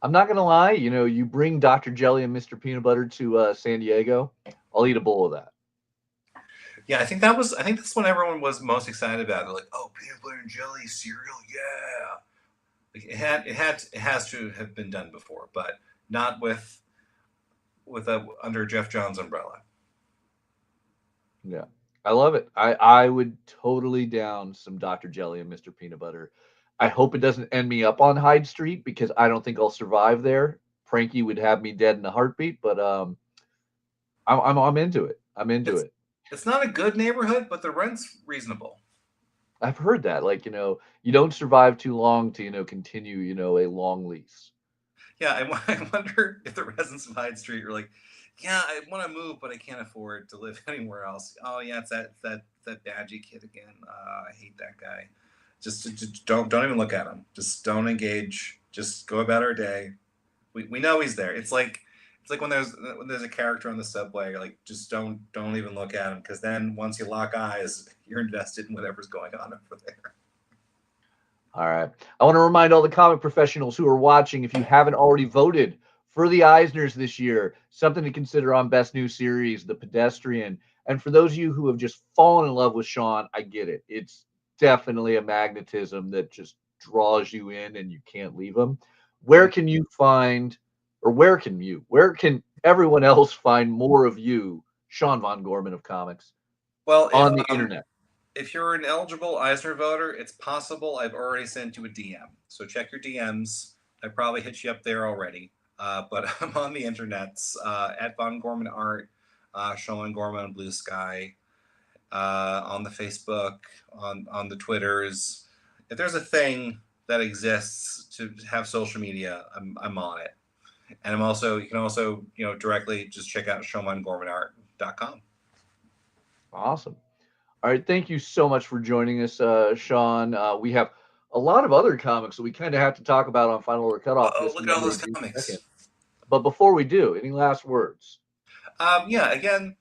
I'm not gonna lie, you bring Dr. Jelly and Mr. Peanut Butter to San Diego, I'll eat a bowl of that. Yeah, I think that's when everyone was most excited about it. They're like, oh, peanut butter and jelly cereal, yeah. Like it has to have been done before, but not with under Jeff Johns' umbrella. Yeah, I love it. I would totally down some Dr. Jelly and Mr. Peanut Butter. I hope it doesn't end me up on Hyde Street because I don't think I'll survive there. Frankie would have me dead in a heartbeat, but I'm into it. I'm into it. It's not a good neighborhood, but the rent's reasonable. I've heard that, like, you don't survive too long to, continue, a long lease. Yeah, I wonder if the residents of Hyde Street are like, yeah, I want to move, but I can't afford to live anywhere else. Oh yeah, it's that Badgie kid again. I hate that guy. Just don't even look at him. Just don't engage. Just go about our day. We know he's there. It's like when there's a character on the subway. Like, just don't even look at him, because then once you lock eyes, you're invested in whatever's going on over there. All right. I want to remind all the comic professionals who are watching, if you haven't already voted for the Eisners this year, something to consider on Best New Series, The Pedestrian. And for those of you who have just fallen in love with Sean, I get it. It's definitely a magnetism that just draws you in and you can't leave him. Where can you find, or where can everyone else find more of you, Sean Von Gorman of Comics, on the internet? If you're an eligible Eisner voter, it's possible I've already sent you a DM. So check your DMs. I probably hit you up there already. But I'm on the internets at Von Gorman Art, Sean Gorman on Blue Sky, on the Facebook, on the Twitters. If there's a thing that exists to have social media, I'm on it. And you can also directly just check out SeanVonGormanArt.com. Awesome. All right, thank you so much for joining us, Sean. We have a lot of other comics that we kind of have to talk about on Final Order Cutoff. Look at all those comics. But before we do, any last words? Yeah, again,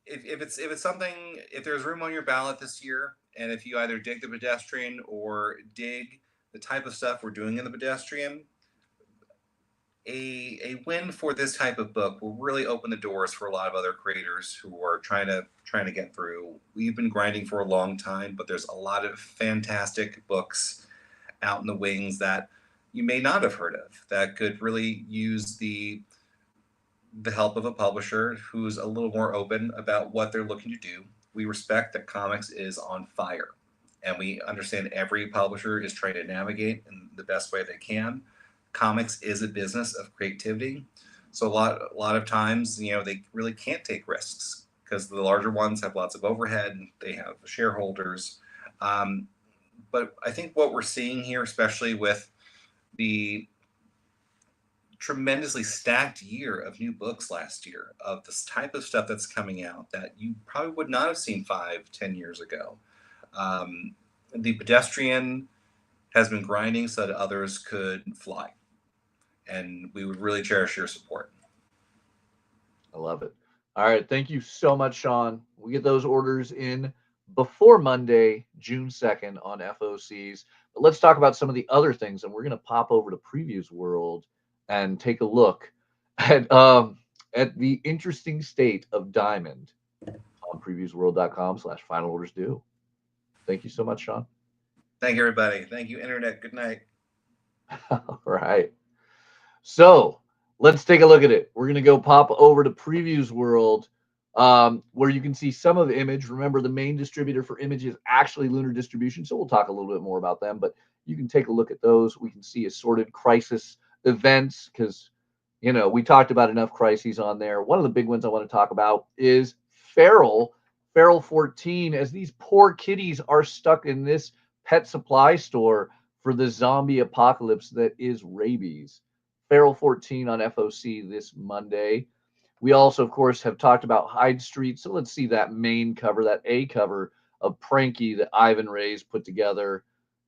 if it's something, if there's room on your ballot this year, and if you either dig the pedestrian or dig the type of stuff we're doing in the pedestrian, a win for this type of book will really open the doors for a lot of other creators who are trying to get through. We've been grinding for a long time, but there's a lot of fantastic books out in the wings that you may not have heard of that could really use the help of a publisher who's a little more open about what they're looking to do. We respect that comics is on fire, and we understand every publisher is trying to navigate in the best way they can. Comics is a business of creativity, so a lot of times, they really can't take risks because the larger ones have lots of overhead, they have shareholders. Um, but I think what we're seeing here, especially with the tremendously stacked year of new books last year of this type of stuff that's coming out that you probably would not have seen 5, 10 years ago. Um, the pedestrian has been grinding so that others could fly, and we would really cherish your support. I love it. All right. Thank you so much, Sean. We get those orders in before Monday, June 2nd on FOCs. But let's talk about some of the other things. And we're going to pop over to Previews World and take a look at the interesting state of Diamond on previewsworld.com/final orders due. Thank you so much, Sean. Thank you, everybody. Thank you, Internet. Good night. All right. So let's take a look at it. We're going to go pop over to Previews World, where you can see some of Image. Remember, the main distributor for Image is actually Lunar Distribution, so we'll talk a little bit more about them, but you can take a look at those. We can see assorted crisis events because, we talked about enough crises on there. One of the big ones I want to talk about is Feral 14, as these poor kitties are stuck in this pet supply store for the zombie apocalypse that is rabies. Feral 14 on FOC this Monday. We also, of course, have talked about Hyde Street. So let's see that main cover, that A cover of Pranky that Ivan Ray's put together.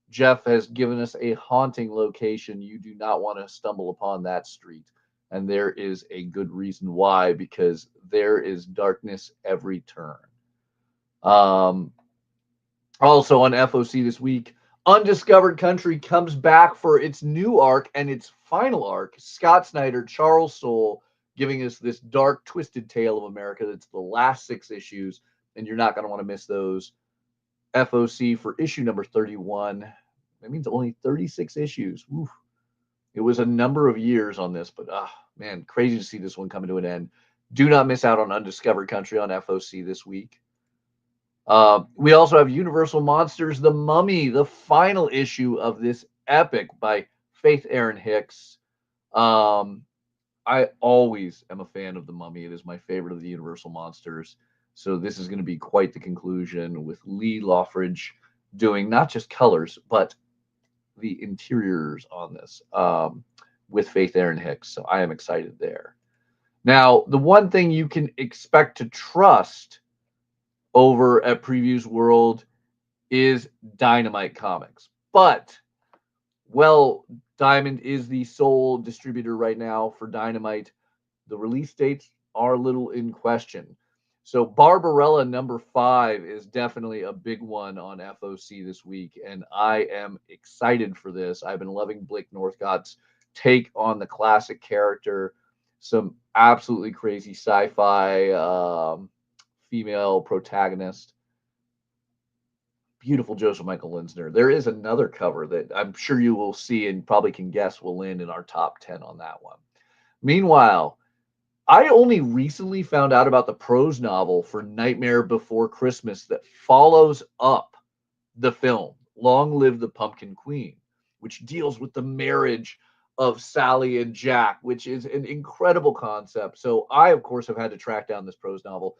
Jeff has given us a haunting location. You do not want to stumble upon that street. And there is a good reason why, because there is darkness every turn. Also on FOC this week, Undiscovered Country comes back for its new arc and its final arc. Scott Snyder, Charles Soule, giving us this dark, twisted tale of America. That's the last 6 issues, and you're not going to want to miss those. FOC for issue number 31. That means only 36 issues. Oof. It was a number of years on this, but man, crazy to see this one coming to an end. Do not miss out on Undiscovered Country on FOC this week. We also have Universal Monsters, The Mummy, the final issue of this epic by Faith Erin Hicks. I always am a fan of The Mummy. It is my favorite of the Universal Monsters. So this is going to be quite the conclusion with Lee Loffridge doing not just colors, but the interiors on this with Faith Erin Hicks. So I am excited there. Now, the one thing you can expect to trust over at Previews World is Dynamite Comics. But, well, Diamond is the sole distributor right now for Dynamite. The release dates are a little in question. So Barbarella number 5 is definitely a big one on FOC this week, and I am excited for this. I've been loving Blake Northcott's take on the classic character. Some absolutely crazy sci-fi female protagonist. Beautiful Joseph Michael Linsner. There is another cover that I'm sure you will see and probably can guess will land in our top 10 on that one. Meanwhile, I only recently found out about the prose novel for Nightmare Before Christmas that follows up the film, Long Live the Pumpkin Queen, which deals with the marriage of Sally and Jack, which is an incredible concept. So I, of course, have had to track down this prose novel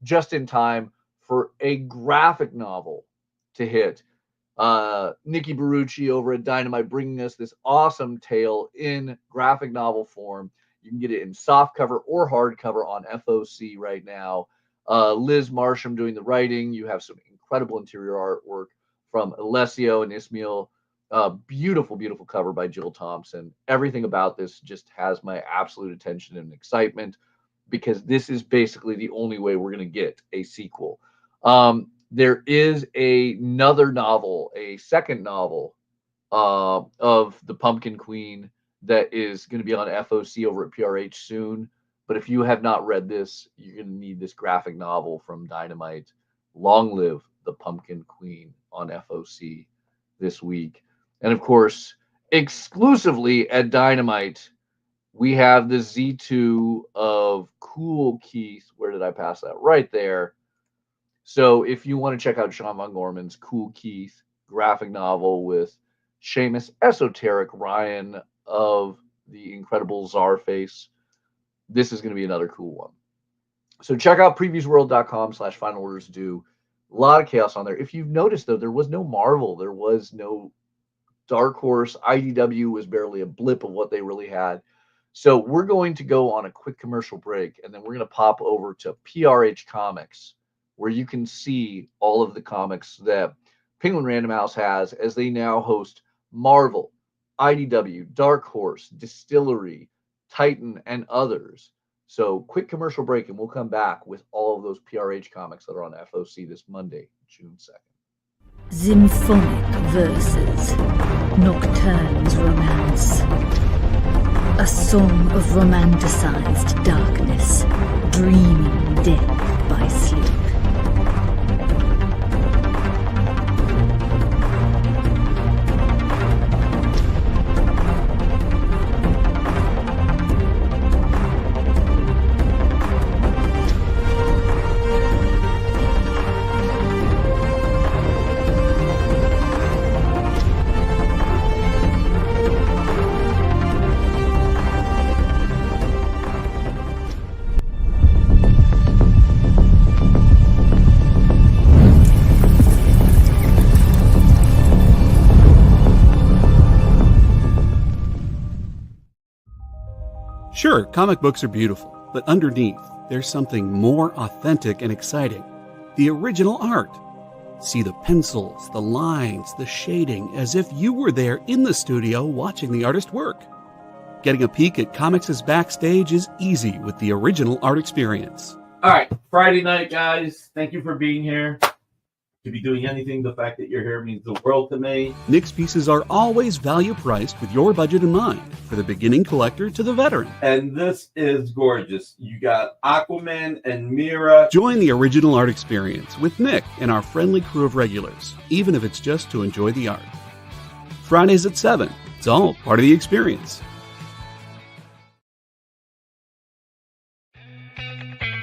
just in time for a graphic novel to hit. Nikki Barucci over at Dynamite bringing us this awesome tale in graphic novel form. You can get it in softcover or hardcover on FOC right now. Liz Marsham doing the writing. You have some incredible interior artwork from Alessio and Ismail Beautiful, beautiful cover by Jill Thompson. Everything about this just has my absolute attention and excitement because this is basically the only way we're going to get a sequel. There is another novel, a second novel of the Pumpkin Queen that is going to be on FOC over at PRH soon. But if you have not read this, you're going to need this graphic novel from Dynamite. Long live the Pumpkin Queen on FOC this week. And of course, exclusively at Dynamite, we have the Z2 of Cool Keith. Where did I pass that? Right there. So if you want to check out Sean Von Gorman's Cool Keith graphic novel with Seamus Esoteric Ryan of the Incredible Czarface, this is going to be another cool one. So check out previewsworld.com/final orders due. A lot of chaos on there. If you've noticed, though, there was no Marvel. There was no Dark Horse. IDW was barely a blip of what they really had. So we're going to go on a quick commercial break, and then we're going to pop over to PRH Comics, where you can see all of the comics that Penguin Random House has, as they now host Marvel, IDW, Dark Horse, Distillery, Titan, and others. So quick commercial break, and we'll come back with all of those PRH comics that are on FOC this Monday, June 2nd. Symphonic verses, Nocturne's romance. A song of romanticized darkness, dreaming death by sleep. Sure, comic books are beautiful, but underneath, there's something more authentic and exciting. The original art. See the pencils, the lines, the shading, as if you were there in the studio watching the artist work. Getting a peek at comics' backstage is easy with the original art experience. All right, Friday night, guys. Thank you for being here. To be doing anything, the fact that you're here means the world to me. Nick's pieces are always value priced with your budget in mind, for the beginning collector to the veteran. And this is gorgeous. You got Aquaman and Mira. Join the original art experience with Nick and our friendly crew of regulars, even if it's just to enjoy the art. Fridays at 7. It's all part of the experience.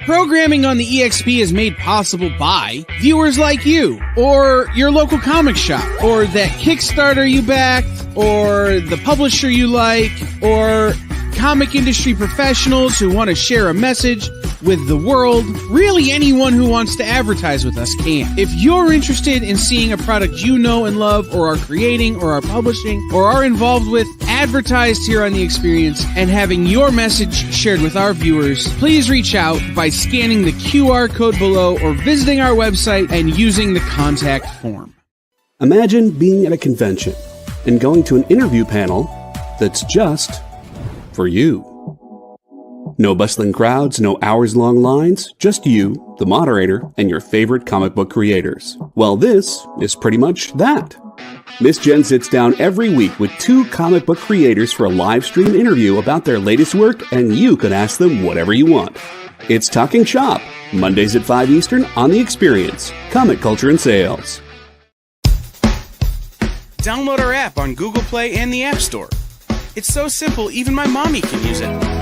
Programming on the EXP is made possible by viewers like you, or your local comic shop, or that Kickstarter you backed, or the publisher you like, or comic industry professionals who want to share a message with the world. Really, anyone who wants to advertise with us can. If you're interested in seeing a product you know and love, or are creating, or are publishing, or are involved with, advertised here on The Experience, and having your message shared with our viewers, please reach out by scanning the QR code below or visiting our website and using the contact form. Imagine being at a convention and going to an interview panel that's just for you. No bustling crowds, no hours-long lines, just you, the moderator, and your favorite comic book creators. Well, this is pretty much that. Miss Jen sits down every week with 2 comic book creators for a live stream interview about their latest work, and you can ask them whatever you want. It's Talking Shop, Mondays at 5 Eastern on The Experience, Comic Culture and Sales. Download our app on Google Play and the App Store. It's so simple, even my mommy can use it.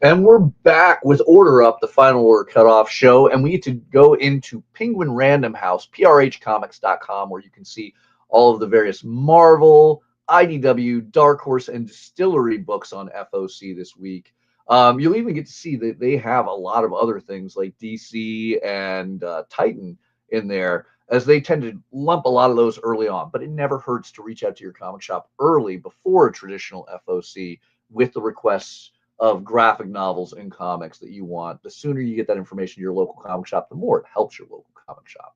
And we're back with Order Up, the Final Order Cutoff show, and we get to go into Penguin Random House, prhcomics.com, where you can see all of the various Marvel, IDW, Dark Horse, and Distillery books on FOC this week. You'll even get to see that they have a lot of other things like DC and Titan in there, as they tend to lump a lot of those early on. But it never hurts to reach out to your comic shop early before a traditional FOC with the requests of graphic novels and comics that you want. The sooner you get that information to your local comic shop, the more it helps your local comic shop.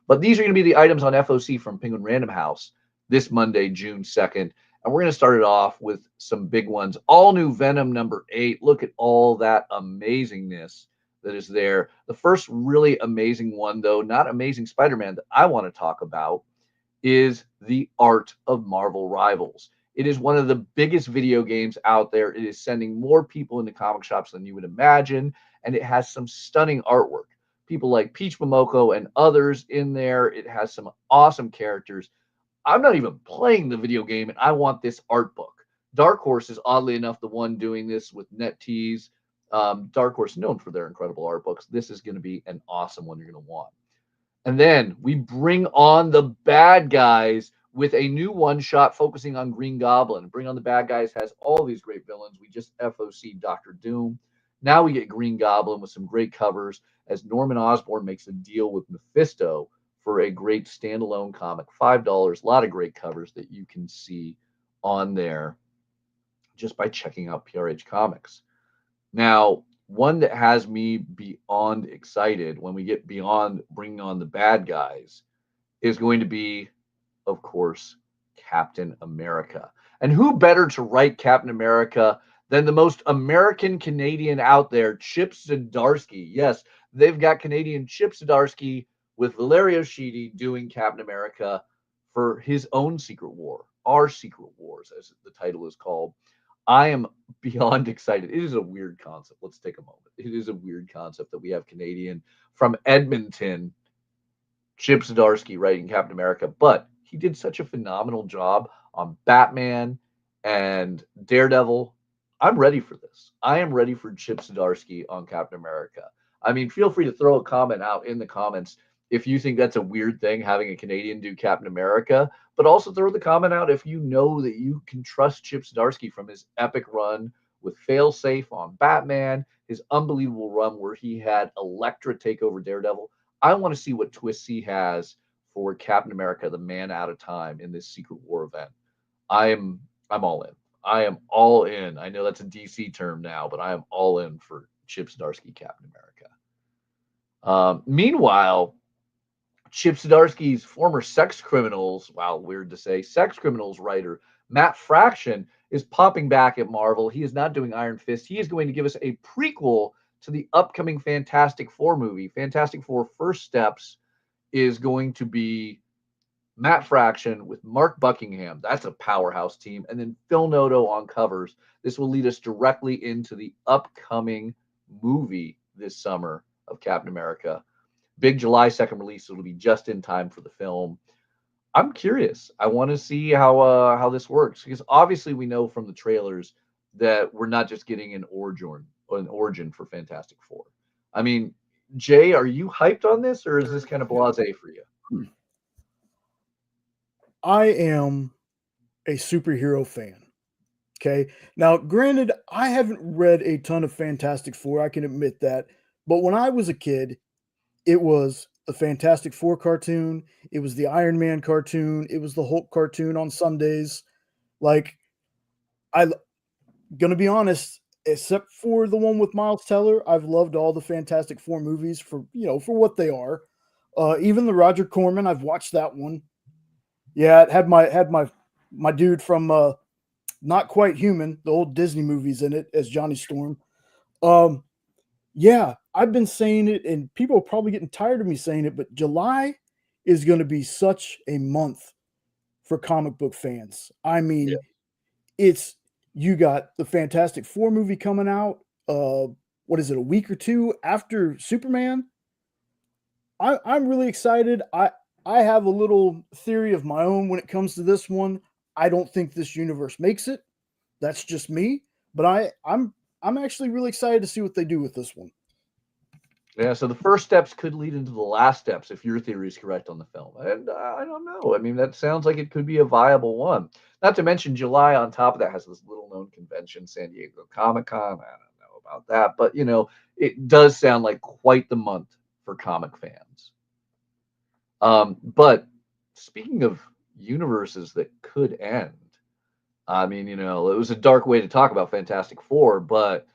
But these are going to be the items on FOC from Penguin Random House this Monday, June 2nd. And we're going to start it off with some big ones. All new Venom number 8. Look at all that amazingness that is there. The first really amazing one, though, not Amazing Spider-Man, that I want to talk about is The Art of Marvel Rivals. It is one of the biggest video games out there. It is sending more people into comic shops than you would imagine, and it has some stunning artwork. People like Peach Momoko and others in there. It has some awesome characters. I'm not even playing the video game, and I want this art book. Dark Horse is oddly enough the one doing this with NetTease. Dark Horse, known for their incredible art books. This is going to be an awesome one you're going to want. And then we bring on the bad guys with a new one-shot focusing on Green Goblin. Bring on the Bad Guys has all these great villains. We just FOC Doctor Doom. Now we get Green Goblin with some great covers as Norman Osborn makes a deal with Mephisto for a great standalone comic, $5. A lot of great covers that you can see on there just by checking out PRH Comics. Now, one that has me beyond excited when we get beyond bringing on the bad guys is going to be, of course, Captain America. And who better to write Captain America than the most American Canadian out there, Chip Zdarsky. Yes, they've got Canadian Chip Zdarsky with Valerio Schiti doing Captain America for his own Secret War, our Secret Wars, as the title is called. I am beyond excited. It is a weird concept. Let's take a moment. It is a weird concept that we have Canadian from Edmonton, Chip Zdarsky writing Captain America, but he did such a phenomenal job on Batman and Daredevil. I'm ready for this. I am ready for Chip Zdarsky on Captain America. I mean, feel free to throw a comment out in the comments if you think that's a weird thing, having a Canadian do Captain America, but also throw the comment out if you know that you can trust Chip Zdarsky from his epic run with Failsafe on Batman, his unbelievable run where he had Elektra take over Daredevil. I want to see what twists he has for Captain America, the Man Out of Time, in this Secret War event. I'm all in. I am all in. I know that's a DC term now, but I am all in for Chip Zdarsky, Captain America. Meanwhile, Chip Zdarsky's former Sex Criminals, wow, weird to say, Sex Criminals writer Matt Fraction is popping back at Marvel. He is not doing Iron Fist. He is going to give us a prequel to the upcoming Fantastic Four movie. Fantastic Four First Steps is going to be Matt Fraction with Mark Buckingham. That's a powerhouse team. And then Phil Noto on covers. This will lead us directly into the upcoming movie this summer of Captain America. Big July 2nd release. It'll be just in time for the film. I'm curious. I want to see how this works, because obviously we know from the trailers that we're not just getting an origin for Fantastic Four. I mean, Jay, are you hyped on this, or is this kind of blasé for you? I am a superhero fan. Okay. Now, granted, I haven't read a ton of Fantastic Four. I can admit that. But when I was a kid, it was the Fantastic Four cartoon. It was the Iron Man cartoon. It was the Hulk cartoon on Sundays. Like, I'm going to be honest, except for the one with Miles Teller, I've loved all the Fantastic Four movies for what they are. Even the Roger Corman, I've watched that one. Yeah, it had my dude from Not Quite Human, the old Disney movies in it as Johnny Storm. Yeah, I've been saying it, and people are probably getting tired of me saying it, but July is going to be such a month for comic book fans. I mean, you got the Fantastic Four movie coming out. What is it, a week or two after Superman? I'm really excited. I have a little theory of my own when it comes to this one. I don't think this universe makes it. That's just me. But I'm I'm actually really excited to see what they do with this one. Yeah, so the first steps could lead into the last steps if your theory is correct on the film. And I don't know. I mean, that sounds like it could be a viable one. Not to mention July on top of that has this little known convention, San Diego Comic-Con. I don't know about that, but it does sound like quite the month for comic fans. But speaking of universes that could end, I mean, it was a dark way to talk about Fantastic Four, but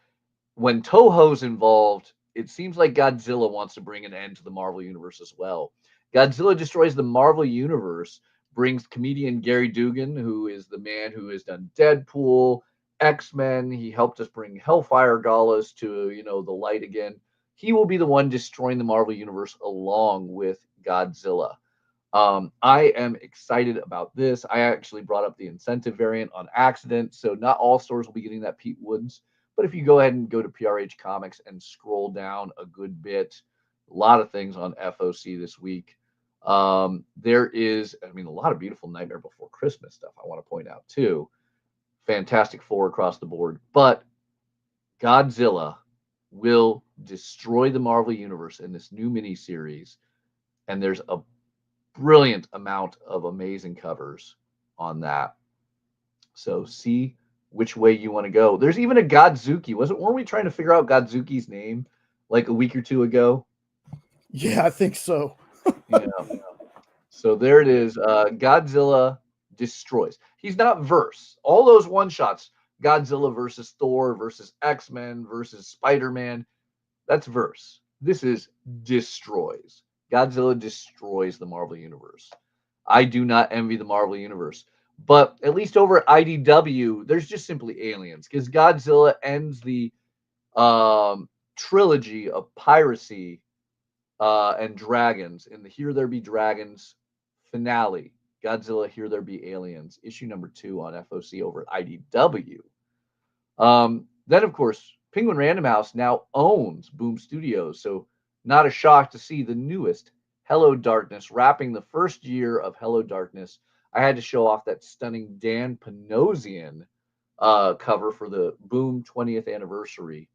when Toho's involved, it seems like Godzilla wants to bring an end to the Marvel Universe as well. Godzilla destroys the Marvel Universe, brings comedian Gary Dugan, who is the man who has done Deadpool, X-Men. He helped us bring Hellfire Galas to, the light again. He will be the one destroying the Marvel Universe along with Godzilla. I am excited about this. I actually brought up the incentive variant on accident, so not all stores will be getting that Pete Woods. But if you go ahead and go to PRH Comics and scroll down a good bit, a lot of things on FOC this week. There is, a lot of beautiful Nightmare Before Christmas stuff I want to point out too. Fantastic Four across the board. But Godzilla will destroy the Marvel Universe in this new miniseries. And there's a brilliant amount of amazing covers on that. So see which way you want to go. There's even a Godzuki. Weren't we trying to figure out Godzuki's name like a week or two ago? Yeah, I think so. Yeah. So there it is. Godzilla destroys. He's not verse. All those one-shots, Godzilla versus Thor versus X-Men versus Spider-Man, that's verse. This is destroys. Godzilla destroys the Marvel Universe. I do not envy the Marvel Universe. But at least over at IDW, there's just simply aliens, because Godzilla ends the trilogy of piracy and dragons in the Here There Be Dragons finale. Godzilla, Here There Be Aliens, issue number 2 on FOC over at IDW. Then, of course, Penguin Random House now owns Boom Studios, so not a shock to see the newest Hello Darkness, wrapping the first year of Hello Darkness. I had to show off that stunning Dan Panosian cover for the Boom 20th anniversary.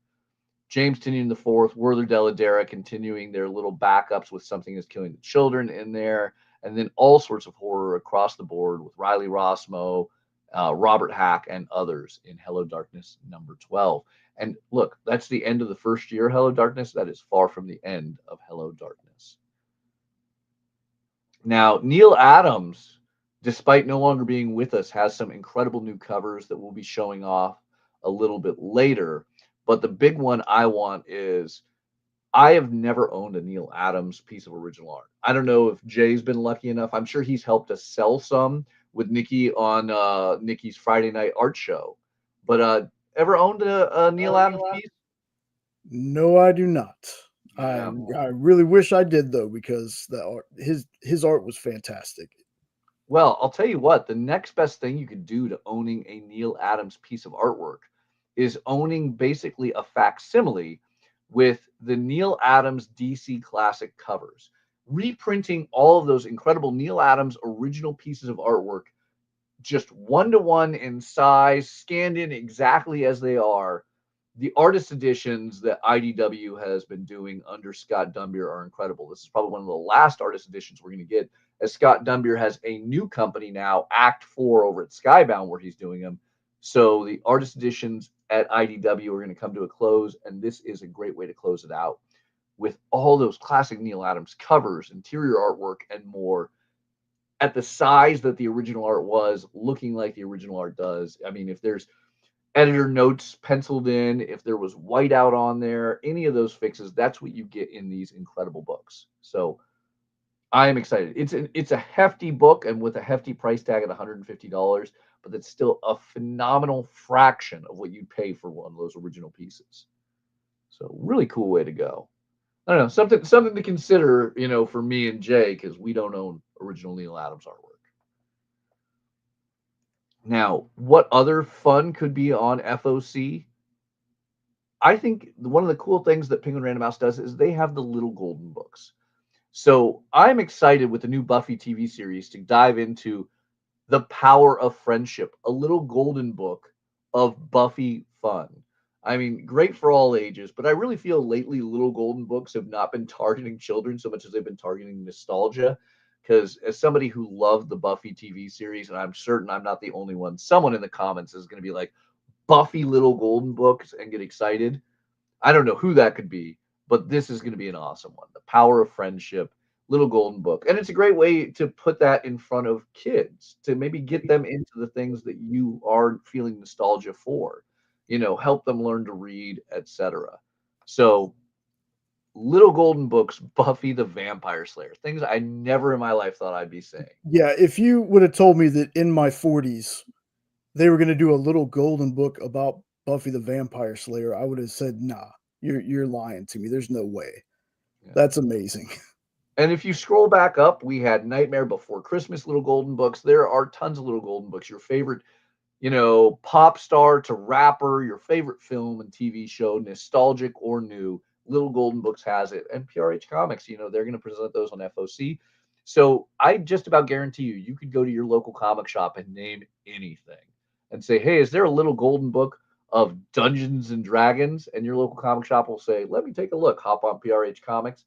James Tynion IV, Werther Dell'Edera continuing their little backups with Something Is Killing the Children in there, and then all sorts of horror across the board with Riley Rossmo, Robert Hack, and others in Hello Darkness number 12. And look, that's the end of the first year, Hello Darkness. That is far from the end of Hello Darkness. Now, Neil Adams, despite no longer being with us, has some incredible new covers that we'll be showing off a little bit later. But the big one I want is, I have never owned a Neil Adams piece of original art. I don't know if Jay's been lucky enough. I'm sure he's helped us sell some with Nikki on Nikki's Friday night art show. But ever owned a Neil Adams piece? No, I do not. Yeah. I really wish I did, though, because the art, his art was fantastic. Well, I'll tell you what, the next best thing you could do to owning a Neil Adams piece of artwork is owning basically a facsimile with the Neil Adams DC Classic covers. Reprinting all of those incredible Neil Adams original pieces of artwork, just one-to-one in size, scanned in exactly as they are. The artist editions that IDW has been doing under Scott Dunbier are incredible. This is probably one of the last artist editions we're going to get, as Scott Dunbier has a new company now, Act 4, over at Skybound, where he's doing them. So the artist editions at IDW are going to come to a close, and this is a great way to close it out with all those classic Neil Adams covers, interior artwork, and more at the size that the original art was, looking like the original art does. I mean, if there's editor notes penciled in, if there was whiteout on there, any of those fixes, that's what you get in these incredible books. So I am excited. It's a hefty book, and with a hefty price tag at $150, but that's still a phenomenal fraction of what you'd pay for one of those original pieces. So really cool way to go. I don't know, something to consider, for me and Jay, because we don't own original Neil Adams artwork. Now, what other fun could be on FOC? I think one of the cool things that Penguin Random House does is they have the little golden books. So I'm excited with the new Buffy TV series to dive into The Power of Friendship, a little golden book of Buffy fun. I mean, great for all ages, but I really feel lately Little Golden Books have not been targeting children so much as they've been targeting nostalgia. Because as somebody who loved the Buffy TV series, and I'm certain I'm not the only one, someone in the comments is going to be like, Buffy Little Golden Books and get excited. I don't know who that could be, but this is going to be an awesome one. The Power of Friendship, Little Golden Book. And it's a great way to put that in front of kids, to maybe get them into the things that you are feeling nostalgia for, help them learn to read, etc. So, Little Golden Books, Buffy the Vampire Slayer, things I never in my life thought I'd be saying. Yeah, if you would have told me that in my 40s they were going to do a Little Golden Book about Buffy the Vampire Slayer, I would have said, "Nah, you're lying to me. There's no way." Yeah. That's amazing. And if you scroll back up, we had Nightmare Before Christmas Little Golden Books. There are tons of Little Golden Books. Your favorite, pop star to rapper, your favorite film and TV show, nostalgic or new, Little Golden Books has it. And PRH Comics, they're going to present those on FOC. So I just about guarantee you could go to your local comic shop and name anything and say, hey, is there a Little Golden Book of Dungeons and Dragons? And your local comic shop will say, let me take a look, hop on PRH Comics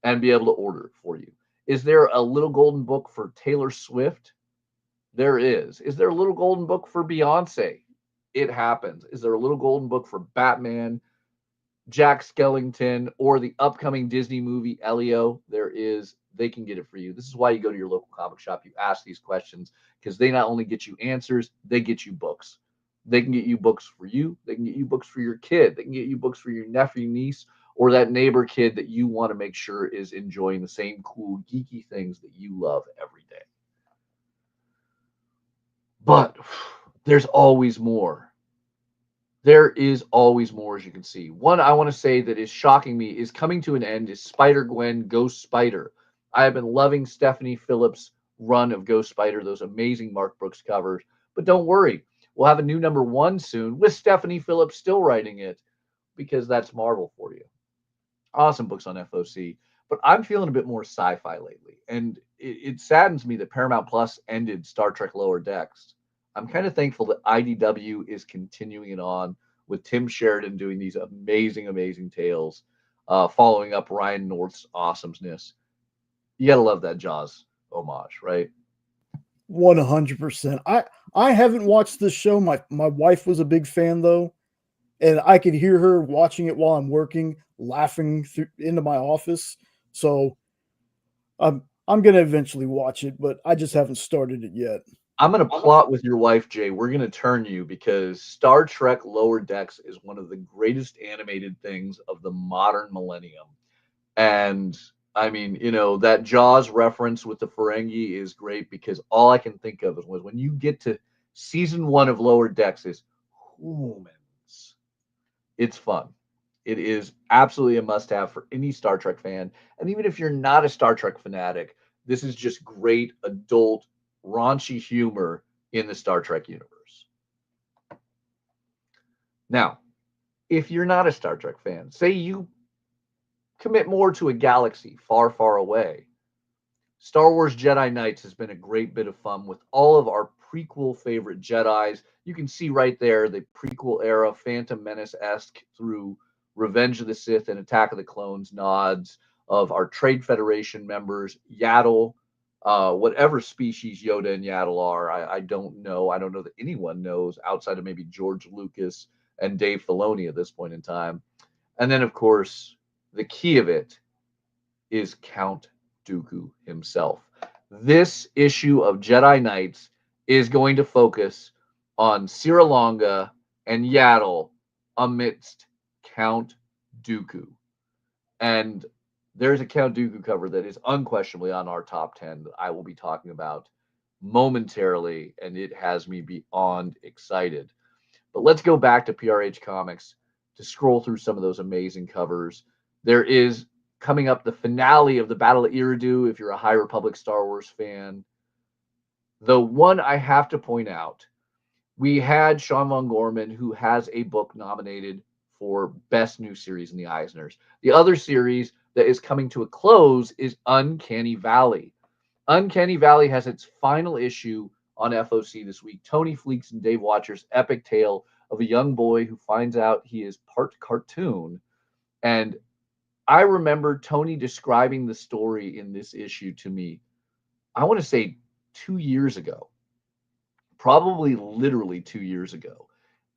and be able to order it for you. Is there a Little Golden Book for Taylor Swift? There is. Is there a Little Golden Book for Beyonce? It happens. Is there a Little Golden Book for Batman, Jack Skellington, or the upcoming Disney movie Elio? There is. They can get it for you. This is why you go to your local comic shop. You ask these questions because they not only get you answers, they get you books. They can get you books for you. They can get you books for your kid. They can get you books for your nephew, niece, or that neighbor kid that you want to make sure is enjoying the same cool, geeky things that you love every day. But there's always more. There is always more, as you can see. One I want to say that is shocking me is coming to an end is Spider-Gwen Ghost Spider. I have been loving Stephanie Phillips' run of Ghost Spider, those amazing Mark Brooks covers. But don't worry, we'll have a new #1 soon with Stephanie Phillips still writing it, because that's Marvel for you. Awesome books on FOC. But I'm feeling a bit more sci-fi lately. And it saddens me that Paramount Plus ended Star Trek Lower Decks. I'm kind of thankful that IDW is continuing it on with Tim Sheridan doing these amazing, amazing tales, following up Ryan North's awesomeness. You got to love that Jaws homage, right? 100%. I haven't watched this show. My wife was a big fan, though, and I could hear her watching it while I'm working, laughing into my office. So I'm going to eventually watch it, but I just haven't started it yet. I'm going to plot with your wife, Jay. We're going to turn you because Star Trek Lower Decks is one of the greatest animated things of the modern millennium. And I mean, that Jaws reference with the Ferengi is great because all I can think of is when you get to season 1 of Lower Decks is humans. It's fun. It is absolutely a must-have for any Star Trek fan. And even if you're not a Star Trek fanatic, this is just great adult raunchy humor in the Star Trek universe. Now, if you're not a Star Trek fan, say you commit more to a galaxy far, far away, Star Wars Jedi Knights has been a great bit of fun with all of our prequel favorite Jedis. You can see right there the prequel era, Phantom Menace-esque through Revenge of the Sith and Attack of the Clones nods of our Trade Federation members, Yaddle, whatever species Yoda and Yaddle are, I don't know. I don't know that anyone knows outside of maybe George Lucas and Dave Filoni at this point in time. And then, of course, the key of it is Count Dooku himself. This issue of Jedi Knights is going to focus on Sierra Longa and Yaddle amidst Count Dooku. And there's a Count Dooku cover that is unquestionably on our top 10 that I will be talking about momentarily, and it has me beyond excited. But let's go back to PRH Comics to scroll through some of those amazing covers. There is coming up the finale of the Battle of Eridu, if you're a High Republic Star Wars fan. The one I have to point out, we had Sean von Gorman, who has a book nominated for Best New Series in the Eisners. The other series that is coming to a close is Uncanny Valley. Uncanny Valley has its final issue on FOC this week. Tony Fleeks and Dave Watcher's epic tale of a young boy who finds out he is part cartoon. And I remember Tony describing the story in this issue to me, I want to say 2 years ago, probably literally 2 years ago.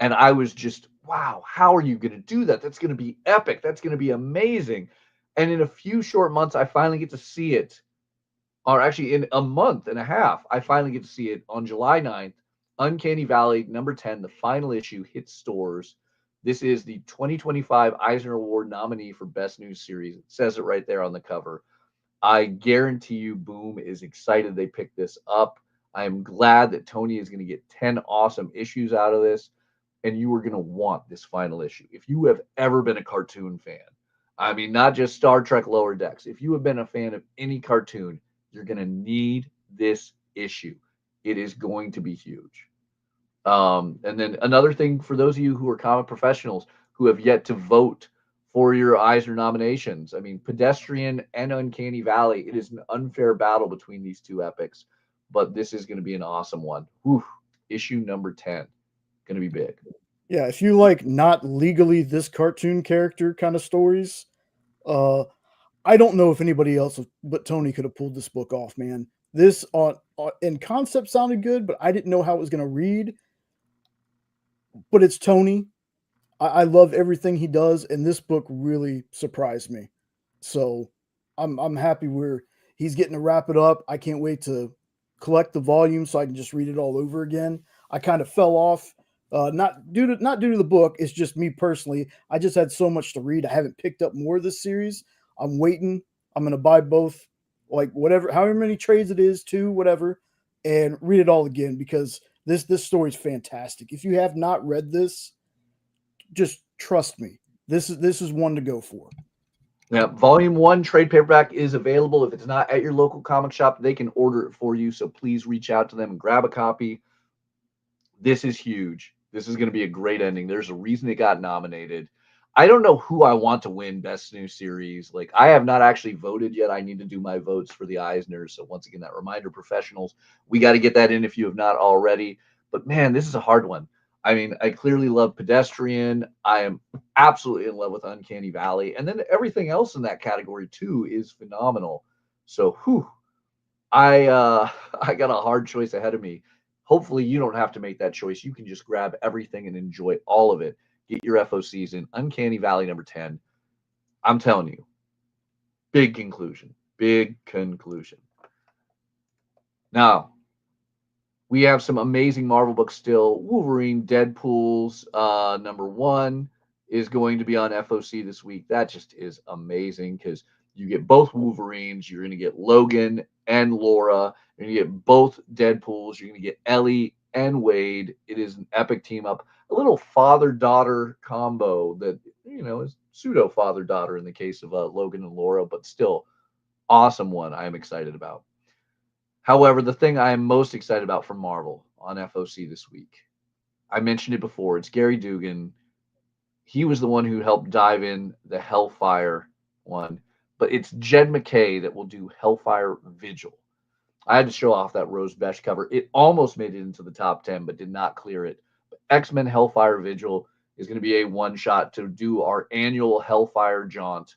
And I was just, wow, how are you going to do that? That's going to be epic. That's going to be amazing. And in a few short months, I finally get to see it, or actually in a month and a half, I finally get to see it on July 9th. Uncanny Valley number 10, the final issue, hits stores. This is the 2025 Eisner Award nominee for Best New Series. It says it right there on the cover. I guarantee you, Boom is excited they picked this up. I am glad that Tony is going to get 10 awesome issues out of this, and you are going to want this final issue. If you have ever been a cartoon fan, I mean, not just Star Trek Lower Decks, if you have been a fan of any cartoon, you're going to need this issue. It is going to be huge. And then another thing for those of you who are comic professionals who have yet to vote for your Eisner nominations, I mean, Pedestrian and Uncanny Valley, it is an unfair battle between these two epics, but this is going to be an awesome one. Whew, issue number 10, going to be big. Yeah, if you like not legally this cartoon character kind of stories, I don't know if anybody else but Tony could have pulled this book off, man. This in concept sounded good, but I didn't know how it was going to read. But it's Tony. I love everything he does, and this book really surprised me. So I'm happy where he's getting to wrap it up. I can't wait to collect the volume so I can just read it all over again. I kind of fell off, not due to the book. It's just me personally. I just had so much to read. I haven't picked up more of this series. I'm waiting. I'm going to buy both, like whatever, however many trades it is, two, whatever, and read it all again because this story is fantastic. If you have not read this, just trust me. This is one to go for. Yeah, Volume 1 trade paperback is available. If it's not at your local comic shop, they can order it for you. So please reach out to them and grab a copy. This is huge. This is going to be a great ending. There's a reason it got nominated. I don't know who I want to win Best New Series. Like, I have not actually voted yet. I need to do my votes for the Eisners. So once again, that reminder, professionals, we got to get that in if you have not already. But man, this is a hard one. I mean, I clearly love Pedestrian. I am absolutely in love with Uncanny Valley. And then everything else in that category too is phenomenal. So I got a hard choice ahead of me. Hopefully you don't have to make that choice. You can just grab everything and enjoy all of it. Get your FOCs in. Uncanny Valley number 10. I'm telling you, big conclusion. Big conclusion. Now, we have some amazing Marvel books still. Wolverine, Deadpool's number 1 is going to be on FOC this week. That just is amazing because you get both Wolverines. You're going to get Logan and Laura. You're going to get both Deadpools. You're going to get Ellie and Wade. It is an epic team up. A little father-daughter combo that, is pseudo father-daughter in the case of Logan and Laura, but still awesome one I am excited about. However, the thing I am most excited about from Marvel on FOC this week, I mentioned it before, it's Gary Dugan. He was the one who helped dive in the Hellfire one, but it's Jed McKay that will do Hellfire Vigil. I had to show off that Rose Besh cover. It almost made it into the top 10, but did not clear it. But X-Men Hellfire Vigil is going to be a one-shot to do our annual Hellfire jaunt.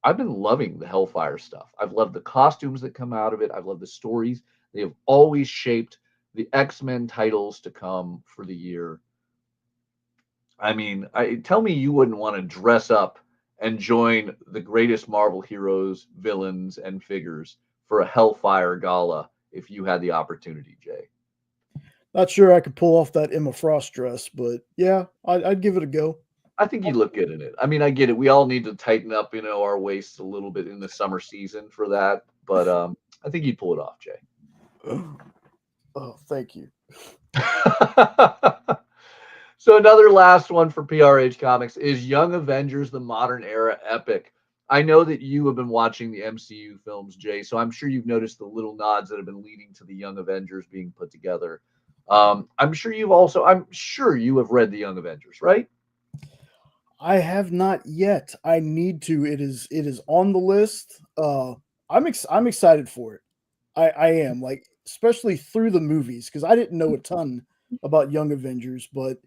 I've been loving the Hellfire stuff. I've loved the costumes that come out of it. I've loved the stories. They have always shaped the X-Men titles to come for the year. I mean, tell me you wouldn't want to dress up and join the greatest Marvel heroes, villains, and figures for a Hellfire gala if you had the opportunity, Jay. Not sure I could pull off that Emma Frost dress, but yeah, I'd give it a go. I think you'd look good in it. I mean, I get it. We all need to tighten up, our waists a little bit in the summer season for that. But I think you'd pull it off, Jay. Oh, thank you. So another last one for PRH Comics is Young Avengers, the Modern Era Epic. I know that you have been watching the MCU films, Jay, so I'm sure you've noticed the little nods that have been leading to the Young Avengers being put together. I'm sure you have read the Young Avengers, right? I have not yet. I need to. It is on the list. I'm excited for it. I am, like, especially through the movies, because I didn't know a ton about Young Avengers, but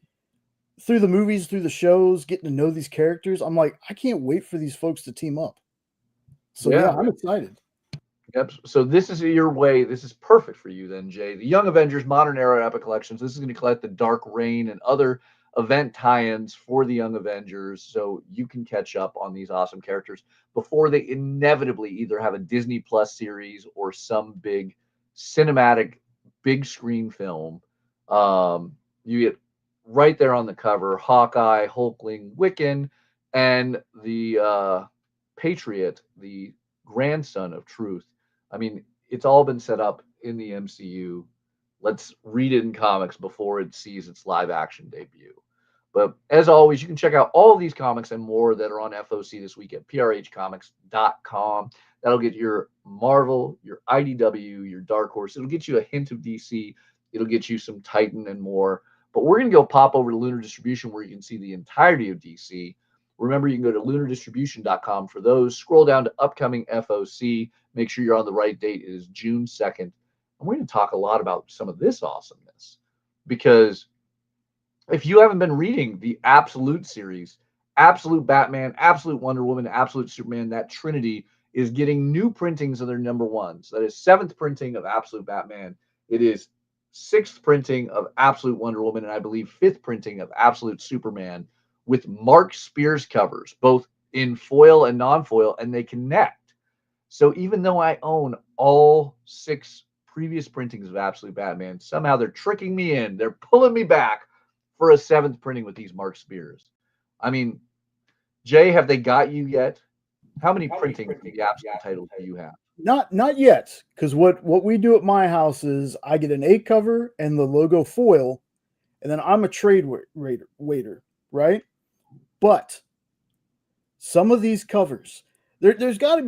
through the movies, through the shows, getting to know these characters, I'm like, I can't wait for these folks to team up. So yeah, I'm excited. Yep. So this is your way. This is perfect for you then, Jay. The Young Avengers Modern Era Epic Collections. This is going to collect the Dark Reign and other event tie-ins for the Young Avengers, so you can catch up on these awesome characters before they inevitably either have a Disney Plus series or some big cinematic, big screen film. You get right there on the cover Hawkeye, Hulkling, Wiccan, and the Patriot, the grandson of Truth. I mean, it's all been set up in the MCU. Let's read it in comics before it sees its live action debut. But as always, you can check out all of these comics and more that are on FOC this week at prhcomics.com. That'll get your Marvel, your IDW, your Dark Horse. It'll get you a hint of DC. It'll get you some Titan and more. But we're going to go pop over to Lunar Distribution where you can see the entirety of DC. Remember, you can go to lunardistribution.com for those. Scroll down to upcoming FOC. Make sure you're on the right date. It is June 2nd. And we're going to talk a lot about some of this awesomeness. Because if you haven't been reading the Absolute series, Absolute Batman, Absolute Wonder Woman, Absolute Superman, that trinity is getting new printings of their number ones. That is 7th printing of Absolute Batman. It is 6th printing of Absolute Wonder Woman, and I believe 5th printing of Absolute Superman with Mark Spears covers, both in foil and non-foil, and they connect. So even though I own all 6 previous printings of Absolute Batman, somehow they're tricking me in. They're pulling me back for a 7th printing with these Mark Spears. I mean, Jay, have they got you yet? How many printings of the Absolute title do you have? Not yet, because what we do at my house is I get an A cover and the logo foil, and then I'm a trade waiter, right? But some of these covers, there's got to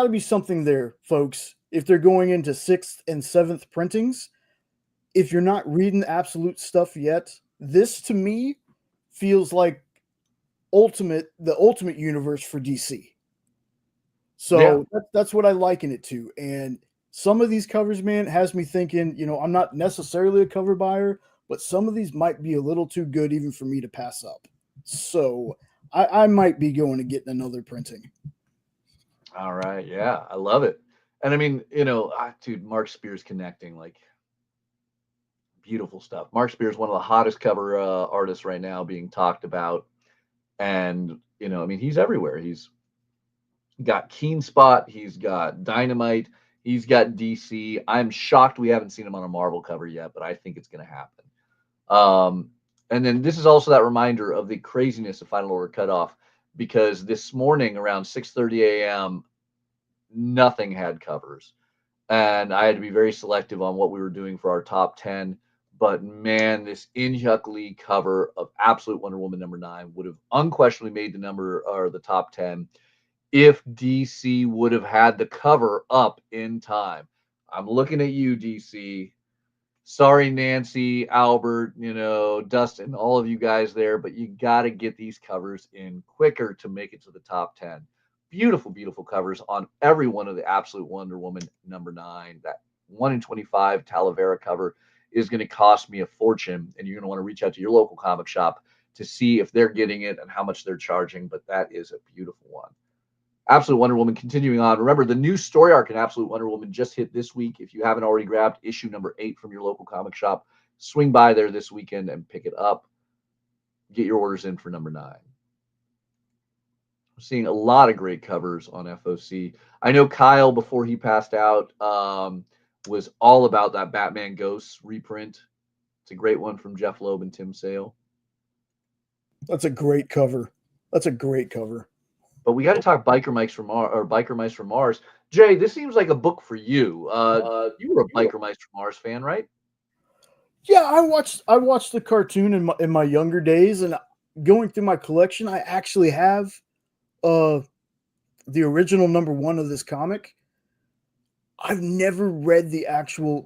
be something there, folks. If they're going into 6th and 7th printings, if you're not reading the Absolute stuff yet, this to me feels like the ultimate universe for DC. So that's what I liken it to. And some of these covers, man, has me thinking, I'm not necessarily a cover buyer, but some of these might be a little too good even for me to pass up. So I might be going to getting another printing. All right. Yeah, I love it. And I mean, dude, Mark Spears connecting, like, beautiful stuff. Mark Spears, one of the hottest cover artists right now being talked about. And, I mean, he's everywhere. He's got Keen Spot. He's got Dynamite. He's got DC. I'm shocked we haven't seen him on a Marvel cover yet, but I think it's going to happen. And then this is also that reminder of the craziness of Final Order Cutoff, because this morning around 6:30 a.m., nothing had covers. And I had to be very selective on what we were doing for our top 10. But man, this In-Hyuk Lee cover of Absolute Wonder Woman #9 would have unquestionably made the number or the top 10 if DC would have had the cover up in time. I'm looking at you, DC. Sorry, Nancy, Albert, Dustin, all of you guys there, but you got to get these covers in quicker to make it to the top 10. Beautiful, beautiful covers on every one of the Absolute Wonder Woman #9. That 1 in 25 Talavera cover is going to cost me a fortune, and you're going to want to reach out to your local comic shop to see if they're getting it and how much they're charging, but that is a beautiful one. Absolute Wonder Woman continuing on. Remember, the new story arc in Absolute Wonder Woman just hit this week. If you haven't already grabbed issue number 8 from your local comic shop, swing by there this weekend and pick it up. Get your orders in for #9. We're seeing a lot of great covers on FOC. I know Kyle, before he passed out, was all about that Batman Ghosts reprint. It's a great one from Jeff Loeb and Tim Sale. That's a great cover. But we got to talk Biker Mice from Mars. Jay, this seems like a book for you. You were a Biker Mice from Mars fan, right? Yeah, I watched the cartoon in my younger days, and going through my collection, I actually have the original #1 of this comic. I've never read the actual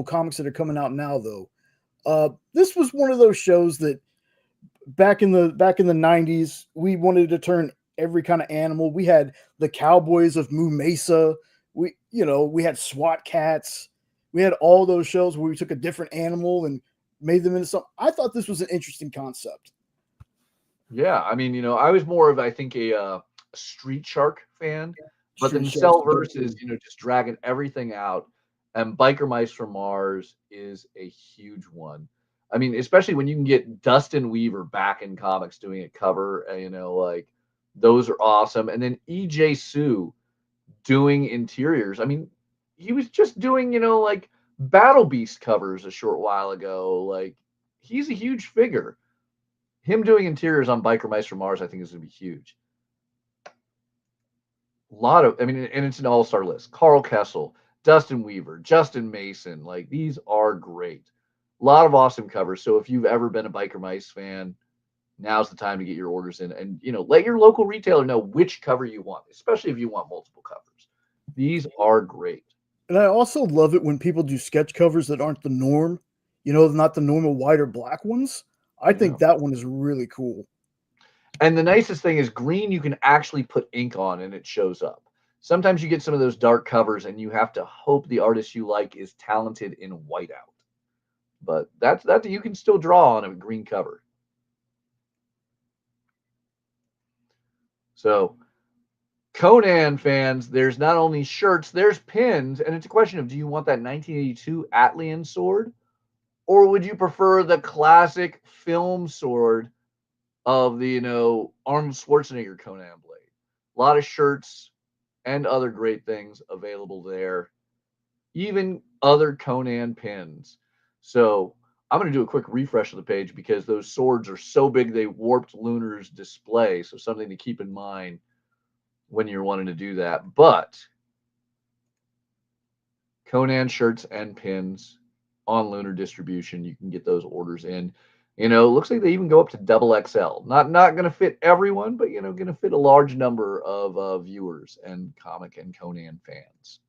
comics that are coming out now, though. This was one of those shows that back in the 90s, we wanted to turn every kind of animal. We had the Cowboys of Moo Mesa. We had SWAT cats. We had all those shows where we took a different animal and made them into something. I thought this was an interesting concept. Yeah, I mean, I was more of, I think, a Street Shark fan, but then Street Sharks. Cellverse is, just dragging everything out, and Biker Mice from Mars is a huge one. I mean, especially when you can get Dustin Weaver back in comics doing a cover, like those are awesome. And then EJ Sue doing interiors. I mean, he was just doing, like Battle Beast covers a short while ago. Like, he's a huge figure. Him doing interiors on Biker Mice from Mars, I think, is going to be huge. And it's an all-star list. Carl Kessel, Dustin Weaver, Justin Mason. Like, these are great. A lot of awesome covers. So if you've ever been a Biker Mice fan, now's the time to get your orders in. And, let your local retailer know which cover you want, especially if you want multiple covers. These are great. And I also love it when people do sketch covers that aren't the norm, not the normal white or black ones. I think that one is really cool. And the nicest thing is green, you can actually put ink on and it shows up. Sometimes you get some of those dark covers and you have to hope the artist you like is talented in whiteout. But that you can still draw on a green cover. So Conan fans, there's not only shirts, there's pins, and it's a question of, do you want that 1982 Atlian sword, or would you prefer the classic film sword of the, Arnold Schwarzenegger Conan blade? A lot of shirts and other great things available there. Even other Conan pins. So I'm going to do a quick refresh of the page because those swords are so big they warped Lunar's display. So something to keep in mind when you're wanting to do that. But Conan shirts and pins on Lunar distribution. You can get those orders in. Looks like they even go up to double XL. Not going to fit everyone, but, going to fit a large number of viewers and comic and Conan fans.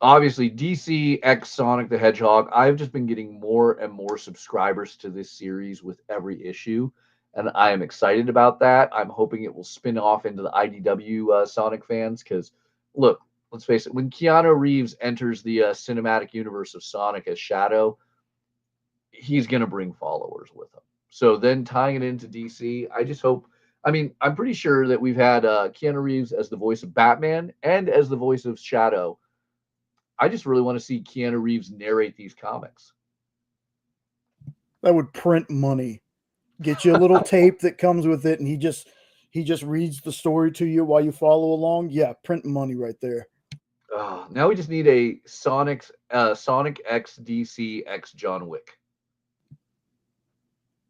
Obviously, DC X Sonic the Hedgehog. I've just been getting more and more subscribers to this series with every issue, and I am excited about that. I'm hoping it will spin off into the IDW Sonic fans because, look, let's face it, when Keanu Reeves enters the cinematic universe of Sonic as Shadow, he's going to bring followers with him. So then tying it into DC, I just hope, I'm pretty sure that we've had Keanu Reeves as the voice of Batman and as the voice of Shadow. I just really want to see Keanu Reeves narrate these comics. That would print money. Get you a little tape that comes with it, and he just reads the story to you while you follow along. Yeah, print money right there. Now we just need a Sonic X DC X John Wick.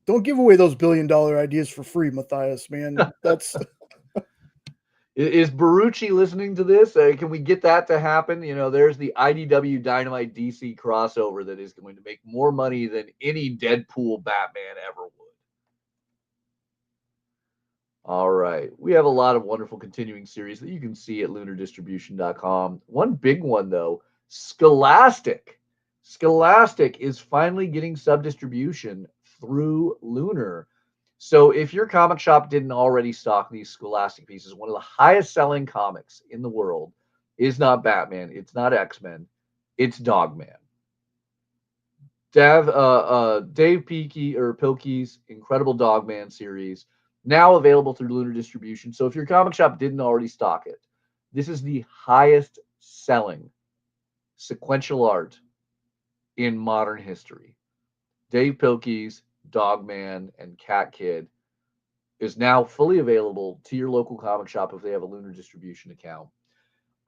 Don't give away those $1 billion ideas for free, Mathias, man. That's Is Barucci listening to this? Can we get that to happen? There's the IDW Dynamite DC crossover that is going to make more money than any Deadpool Batman ever would. All right. We have a lot of wonderful continuing series that you can see at lunardistribution.com. One big one, though, Scholastic. Scholastic is finally getting sub-distribution through Lunar. So if your comic shop didn't already stock these Scholastic pieces, one of the highest selling comics in the world is not Batman. It's not X-Men. It's Dogman. Dave Pilkey's incredible Dogman series, now available through Lunar Distribution. So if your comic shop didn't already stock it, this is the highest selling sequential art in modern history. Dave Pilkey's Dogman and Cat Kid is now fully available to your local comic shop if they have a Lunar Distribution account.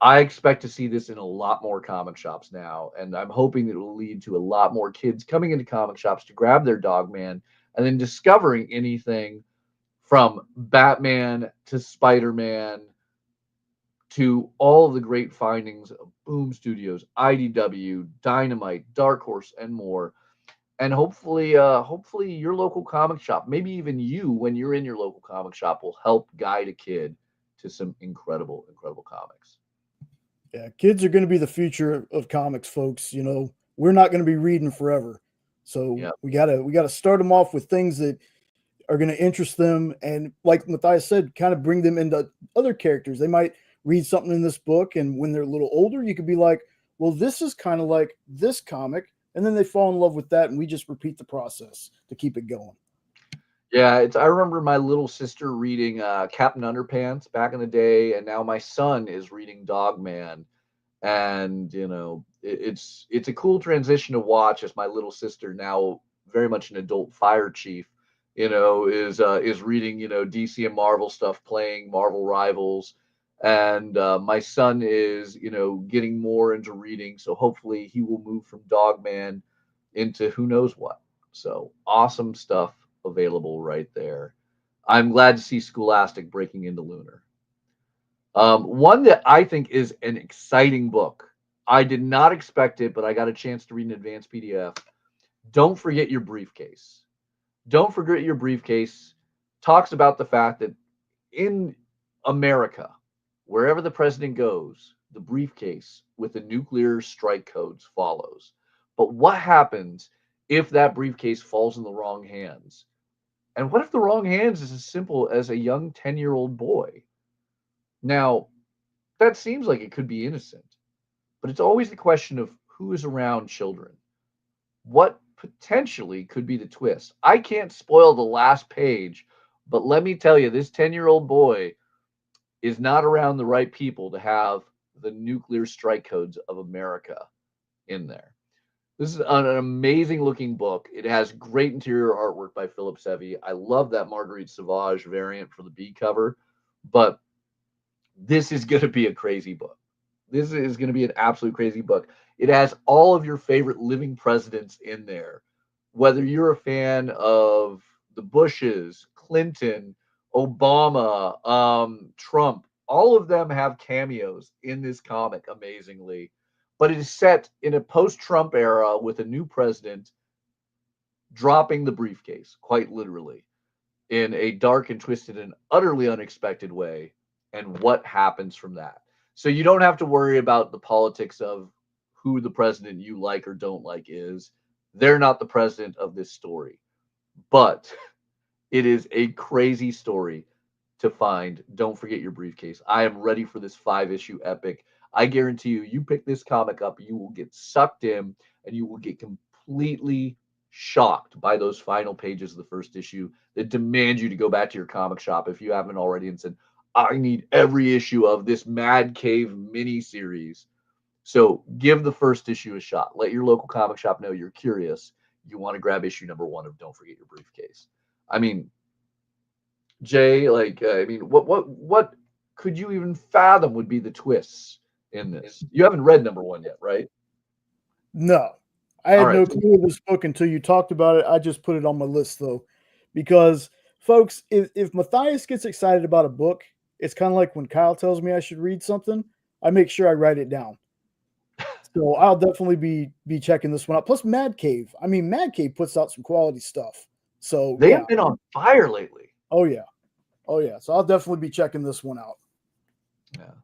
I expect to see this in a lot more comic shops now, and I'm hoping that it will lead to a lot more kids coming into comic shops to grab their Dogman and then discovering anything from Batman to Spider-Man to all of the great findings of Boom Studios, IDW, Dynamite, Dark Horse, and more. And hopefully your local comic shop, maybe even you, when you're in your local comic shop, will help guide a kid to some incredible, incredible comics. Yeah, kids are going to be the future of comics, folks. We're not going to be reading forever. So we gotta start them off with things that are going to interest them. And like Mathias said, kind of bring them into other characters. They might read something in this book, and when they're a little older, you could be like, well, this is kind of like this comic. And then they fall in love with that, and we just repeat the process to keep it going. Yeah, I remember my little sister reading Captain Underpants back in the day, and now my son is reading Dogman. And it's a cool transition to watch as my little sister, now very much an adult fire chief, is reading DC and Marvel stuff, playing Marvel Rivals, and my son is getting more into reading, so hopefully he will move from Dogman into who knows what. So awesome stuff available right there. I'm glad to see Scholastic breaking into Lunar. One that I think is an exciting book. I did not expect it, but I got a chance to read an advanced PDF. Don't Forget Your Briefcase. Don't Forget Your Briefcase talks about the fact that in America, wherever the president goes, the briefcase with the nuclear strike codes follows. But what happens if that briefcase falls in the wrong hands? And what if the wrong hands is as simple as a young 10-year-old boy? Now, that seems like it could be innocent, but it's always the question of who is around children. What potentially could be the twist? I can't spoil the last page, but let me tell you, this 10-year-old boy is not around the right people to have the nuclear strike codes of America in there. This is an amazing looking book. It has great interior artwork by Philip Sevy. I love that Marguerite Sauvage variant for the B cover, but this is going to be a crazy book. This is going to be an absolute crazy book. It has all of your favorite living presidents in there. Whether you're a fan of the Bushes, Clinton, Obama, Trump, all of them have cameos in this comic, amazingly. But it is set in a post-Trump era with a new president dropping the briefcase, quite literally, in a dark and twisted and utterly unexpected way, and what happens from that. So you don't have to worry about the politics of who the president you like or don't like is. They're not the president of this story. But it is a crazy story to find. Don't Forget Your Briefcase. I am ready for this 5-issue epic. I guarantee you, you pick this comic up, you will get sucked in, and you will get completely shocked by those final pages of the first issue that demand you to go back to your comic shop if you haven't already and said, I need every issue of this Mad Cave mini series. So give the first issue a shot. Let your local comic shop know you're curious. You want to grab issue number 1 of Don't Forget Your Briefcase. I mean, Jay, what could you even fathom would be the twists in this? You haven't read number 1 yet, right? No, I had no clue of this book until you talked about it. I just put it on my list though, because folks, if Mathias gets excited about a book, it's kind of like when Kyle tells me I should read something, I make sure I write it down. So I'll definitely be checking this one out. Plus Mad Cave. I mean, Mad Cave puts out some quality stuff. So they have been on fire lately. Oh yeah. So I'll definitely be checking this one out. Yeah.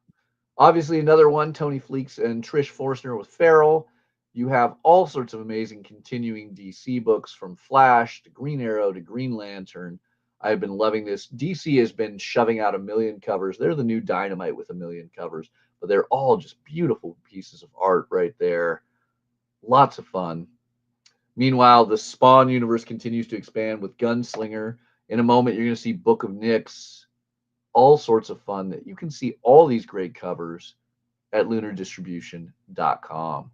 Obviously, another one, Tony Fleeks and Trish Forstner with Farrell. You have all sorts of amazing continuing DC books, from Flash to Green Arrow to Green Lantern. I've been loving this. DC has been shoving out 1 million covers. They're the new Dynamite with 1 million covers, but they're all just beautiful pieces of art right there. Lots of fun. Meanwhile, the Spawn universe continues to expand with Gunslinger. In a moment, you're going to see Book of Nyx. All sorts of fun. That you can see all these great covers at lunardistribution.com.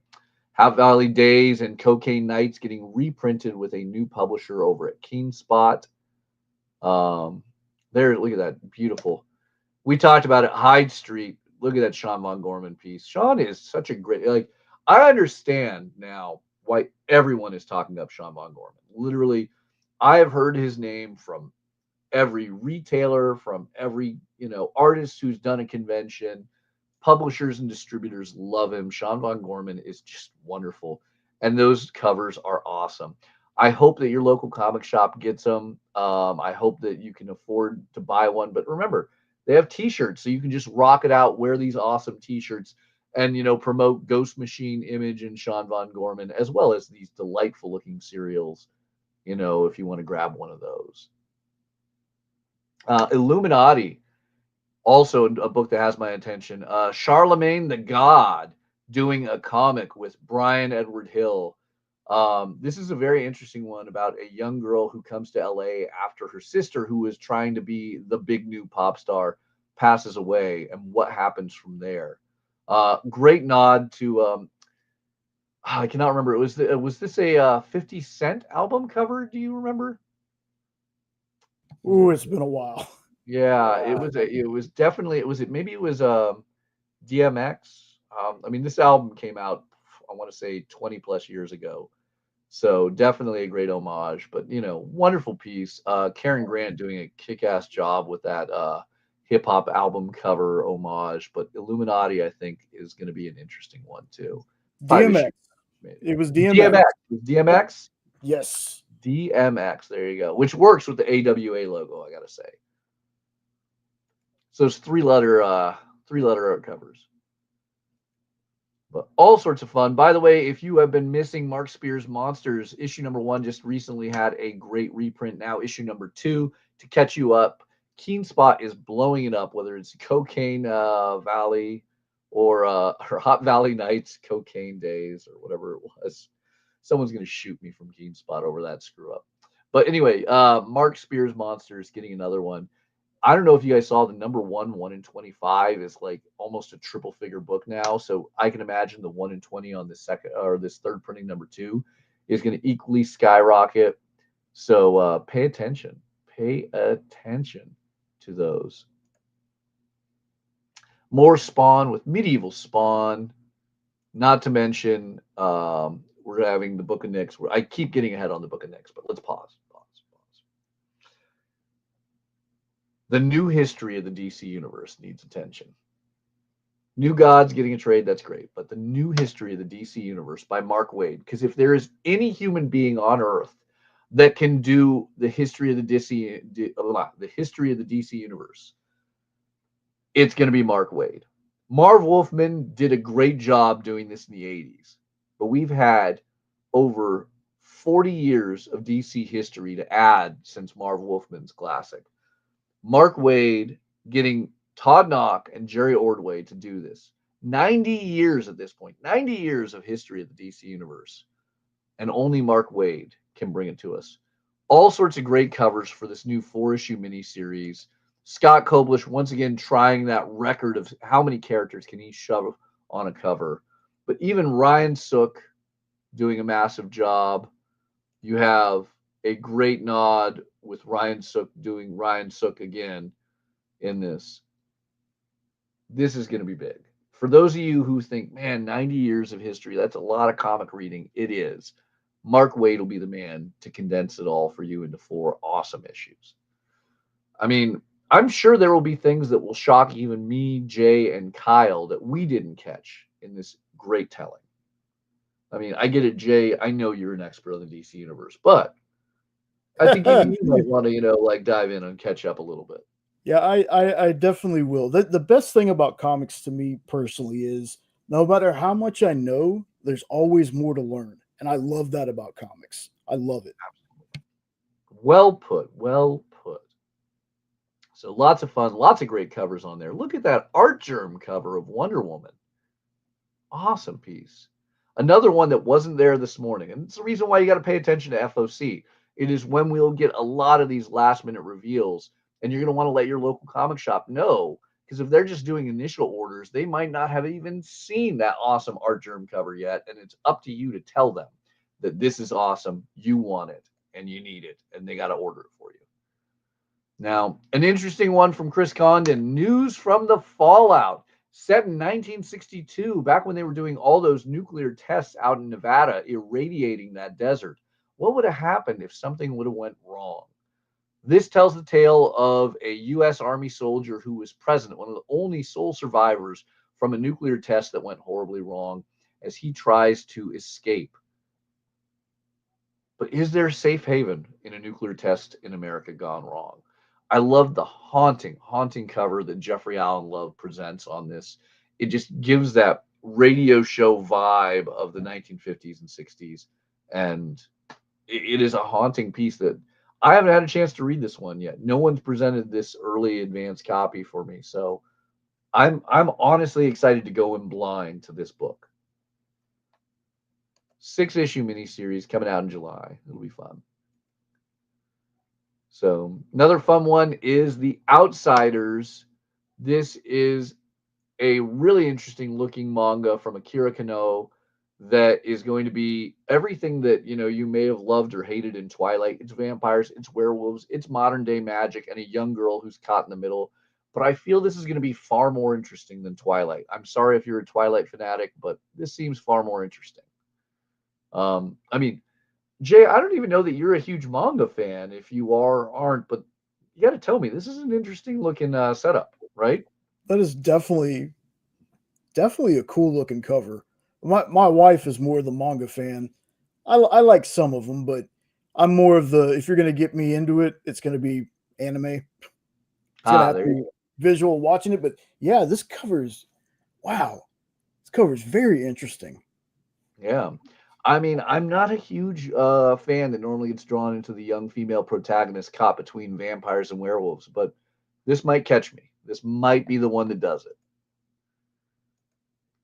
Half Valley Days and Cocaine Nights getting reprinted with a new publisher over at Keenspot. There, look at that. Beautiful. We talked about it. Hyde Street. Look at that Sean Von Gorman piece. Sean is such a great, I understand now why everyone is talking up Sean Von Gorman. Literally, I have heard his name from every retailer, from every, artist who's done a convention. Publishers and distributors love him. Sean Von Gorman is just wonderful. And those covers are awesome. I hope that your local comic shop gets them. I hope that you can afford to buy one. But remember, they have t-shirts, so you can just rock it out, wear these awesome t-shirts, and, promote Ghost Machine, Image, and Sean Von Gorman, as well as these delightful looking serials, if you want to grab one of those. Illuminati, also a book that has my attention. Charlemagne the God doing a comic with Brian Edward Hill. This is a very interesting one about a young girl who comes to LA after her sister, who is trying to be the big new pop star, passes away, and what happens from there. Great nod to I cannot remember. Was this a 50 Cent album cover? Do you remember? Ooh, it's been a while. Yeah, it was definitely maybe it was DMX. I mean, this album came out, I want to say 20 plus years ago. So definitely a great homage, but wonderful piece. Karen Grant doing a kick-ass job with that hip hop album cover homage, but Illuminati I think is going to be an interesting one too. DMX. It was DMX. DMX. DMX. Yes. DMX. There you go. Which works with the AWA logo, I gotta say. So it's three-letter covers. But all sorts of fun. By the way, if you have been missing Mark Spears Monsters, issue number 1 just recently had a great reprint. Now issue number 2 to catch you up. Keen Spot is blowing it up, whether it's Cocaine Valley or Hot Valley Nights, Cocaine Days, or whatever it was. Someone's going to shoot me from Keen Spot over that screw up. But anyway, Mark Spears Monsters getting another one. I don't know if you guys saw the number 1 in 25 is like almost a triple figure book now. So I can imagine the 1 in 20 on this second or this third printing number 2 is going to equally skyrocket. So pay attention to those. More Spawn with Medieval Spawn. Not to mention, we're having the Book of Nyx. I keep getting ahead on the Book of Nyx, but let's pause. The new history of the DC universe needs attention. New Gods getting a trade, that's great. But the new history of the DC universe by Mark Waid, because if there is any human being on Earth that can do the history of the DC universe, it's going to be Mark Waid. Marv Wolfman did a great job doing this in the 80s, but we've had over 40 years of DC history to add since Marv Wolfman's classic. Mark Waid getting Todd Knock and Jerry Ordway to do this. 90 years at this point, 90 years of history of the DC universe, and only Mark Waid can bring it to us. All sorts of great covers for this new 4-issue miniseries. Scott Koblish once again trying that record of how many characters can he shove on a cover. But even Ryan Sook doing a massive job. You have a great nod with Ryan Sook doing Ryan Sook again in this. This is going to be big. For those of you who think, man, 90 years of history, that's a lot of comic reading. It is. Mark Waid will be the man to condense it all for you into 4 awesome issues. I mean, I'm sure there will be things that will shock even me, Jay, and Kyle that we didn't catch in this great telling. I mean, I get it, Jay. I know you're an expert on the DC universe, but I think you might want to, dive in and catch up a little bit. Yeah, I definitely will. The best thing about comics to me personally is no matter how much I know, there's always more to learn. And I love that about comics. I love it. Well put. So lots of fun, lots of great covers on there. Look at that Art Germ cover of Wonder Woman. Awesome piece. Another one that wasn't there this morning. And it's the reason why you got to pay attention to FOC. It is when we'll get a lot of these last minute reveals, and you're going to want to let your local comic shop know, because if they're just doing initial orders, they might not have even seen that awesome Art Germ cover yet. And it's up to you to tell them that this is awesome, you want it, and you need it, and they got to order it for you. Now, an interesting one from Chris Condon, News from the Fallout, set in 1962, back when they were doing all those nuclear tests out in Nevada, irradiating that desert. What would have happened if something would have went wrong? This tells the tale of a U.S. Army soldier who was present, one of the only sole survivors from a nuclear test that went horribly wrong, as he tries to escape. But is there a safe haven in a nuclear test in America gone wrong? I love the haunting cover that Jeffrey Allen Love presents on this. It just gives that radio show vibe of the 1950s and 60s. And it is a haunting piece that I haven't had a chance to read this one yet. No one's presented this early advanced copy for me. So I'm honestly excited to go in blind to this book. 6-issue miniseries coming out in July. It'll be fun. So another fun one is The Outsiders. This is a really interesting looking manga from Akira Kano that is going to be everything that you may have loved or hated in Twilight. It's vampires, it's werewolves, it's modern day magic, and a young girl who's caught in the middle. But I feel this is going to be far more interesting than Twilight. I'm sorry if you're a Twilight fanatic, but this seems far more interesting. I mean, Jay, I don't even know that you're a huge manga fan, if you are or aren't, but you got to tell me this is an interesting looking setup, right? That is definitely a cool looking cover. My wife is more the manga fan. I like some of them, but I'm more of the, if you're going to get me into it, it's going to be anime. It's going to have to be visual watching it. But yeah, this cover is very interesting. Yeah. I mean, I'm not a huge fan that normally gets drawn into the young female protagonist caught between vampires and werewolves, but this might catch me. This might be the one that does it.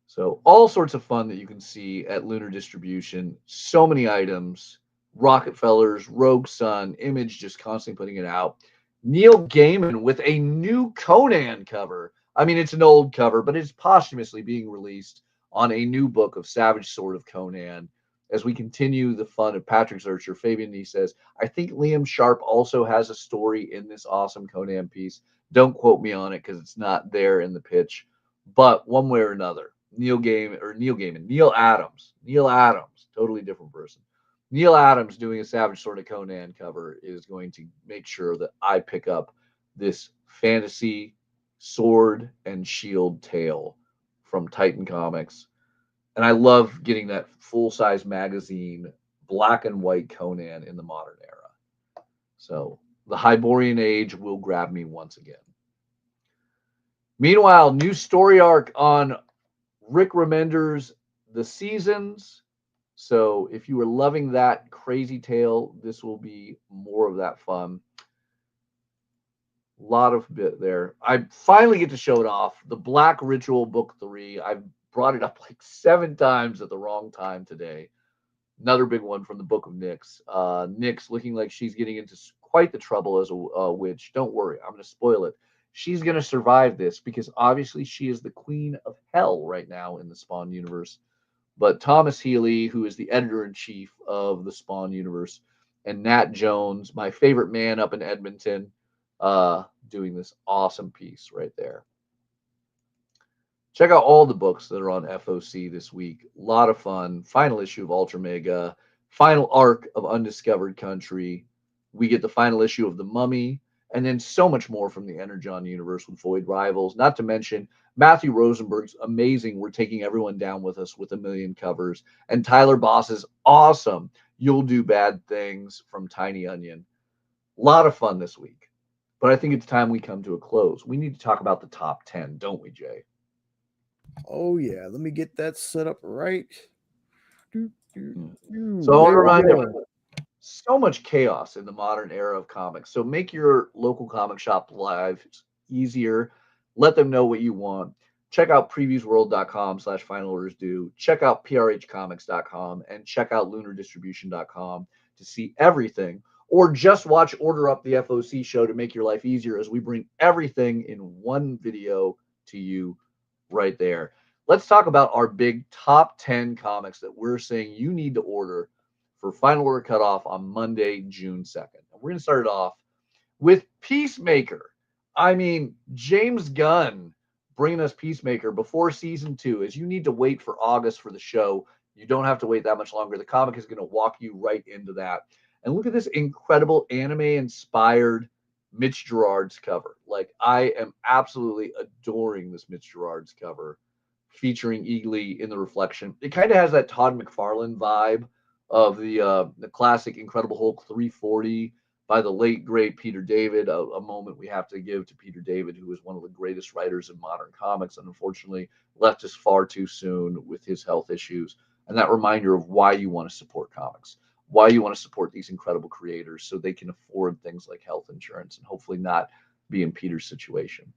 So all sorts of fun that you can see at Lunar Distribution. So many items. Rockefellers, Rogue Sun, Image just constantly putting it out. Neil Gaiman with a new Conan cover. I mean, it's an old cover, but it's posthumously being released on a new book of Savage Sword of Conan. As we continue the fun of Patrick Zurcher, Fabian Nee says, I think Liam Sharp also has a story in this awesome Conan piece. Don't quote me on it because it's not there in the pitch. But one way or another, Neil Adams, totally different person. Neil Adams doing a Savage Sword of Conan cover is going to make sure that I pick up this fantasy sword and shield tale from Titan Comics. And I love getting that full-size magazine, black and white Conan in the modern era. So the Hyborian Age will grab me once again. Meanwhile, new story arc on Rick Remender's The Seasons. So if you were loving that crazy tale, this will be more of that fun. A lot of bit there. I finally get to show it off. The Black Ritual Book 3. I've brought it up like 7 times at the wrong time today. Another big one from the Book of Nyx. Nyx looking like she's getting into quite the trouble as a witch. Don't worry, I'm going to spoil it. She's going to survive this because obviously she is the queen of hell right now in the Spawn universe. But Thomas Healy, who is the editor-in-chief of the Spawn universe, and Nat Jones, my favorite man up in Edmonton, doing this awesome piece right there. Check out all the books that are on FOC this week. A lot of fun. Final issue of Ultra Mega. Final arc of Undiscovered Country. We get the final issue of The Mummy. And then so much more from the Energon universe with Void Rivals. Not to mention Matthew Rosenberg's amazing We're Taking Everyone Down With Us with 1,000,000 covers. And Tyler Boss's awesome You'll Do Bad Things from Tiny Onion. A lot of fun this week. But I think it's time we come to a close. We need to talk about the top 10, don't we, Jay? Oh, yeah. Let me get that set up right. So I want to remind everyone, so much chaos in the modern era of comics. So make your local comic shop lives easier. Let them know what you want. Check out previewsworld.com/finalordersdue. Check out prhcomics.com and check out lunardistribution.com to see everything. Or just watch Order Up the FOC show to make your life easier as we bring everything in one video to you right there. Let's talk about our big top 10 comics that we're saying you need to order for Final Order Cutoff on Monday, June 2nd. And we're going to start it off with Peacemaker. I mean, James Gunn bringing us Peacemaker before season 2. As you need to wait for August for the show, you don't have to wait that much longer. The comic is going to walk you right into that. And look at this incredible anime-inspired Mitch Gerard's cover. Like, I am absolutely adoring this Mitch Gerard's cover, featuring Eagly in the reflection. It kind of has that Todd McFarlane vibe of the classic Incredible Hulk 340 by the late, great Peter David, a moment we have to give to Peter David, who is one of the greatest writers in modern comics and unfortunately left us far too soon with his health issues. And that reminder of why you want to support comics, why you want to support these incredible creators so they can afford things like health insurance and hopefully not be in Peter's situation.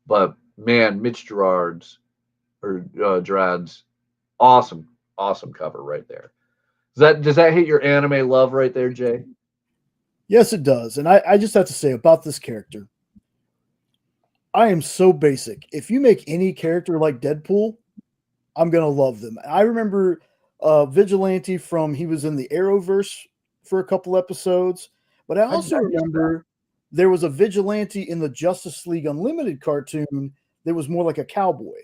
But man, Mitch Gerard's awesome cover right there. Does that hit your anime love right there, Jay? Yes, it does. And I just have to say about this character, I am so basic. If you make any character like Deadpool, I'm gonna love them. I remember Vigilante from he was in the Arrowverse for a couple episodes, but I also remember there was a Vigilante in the Justice League Unlimited cartoon that was more like a cowboy.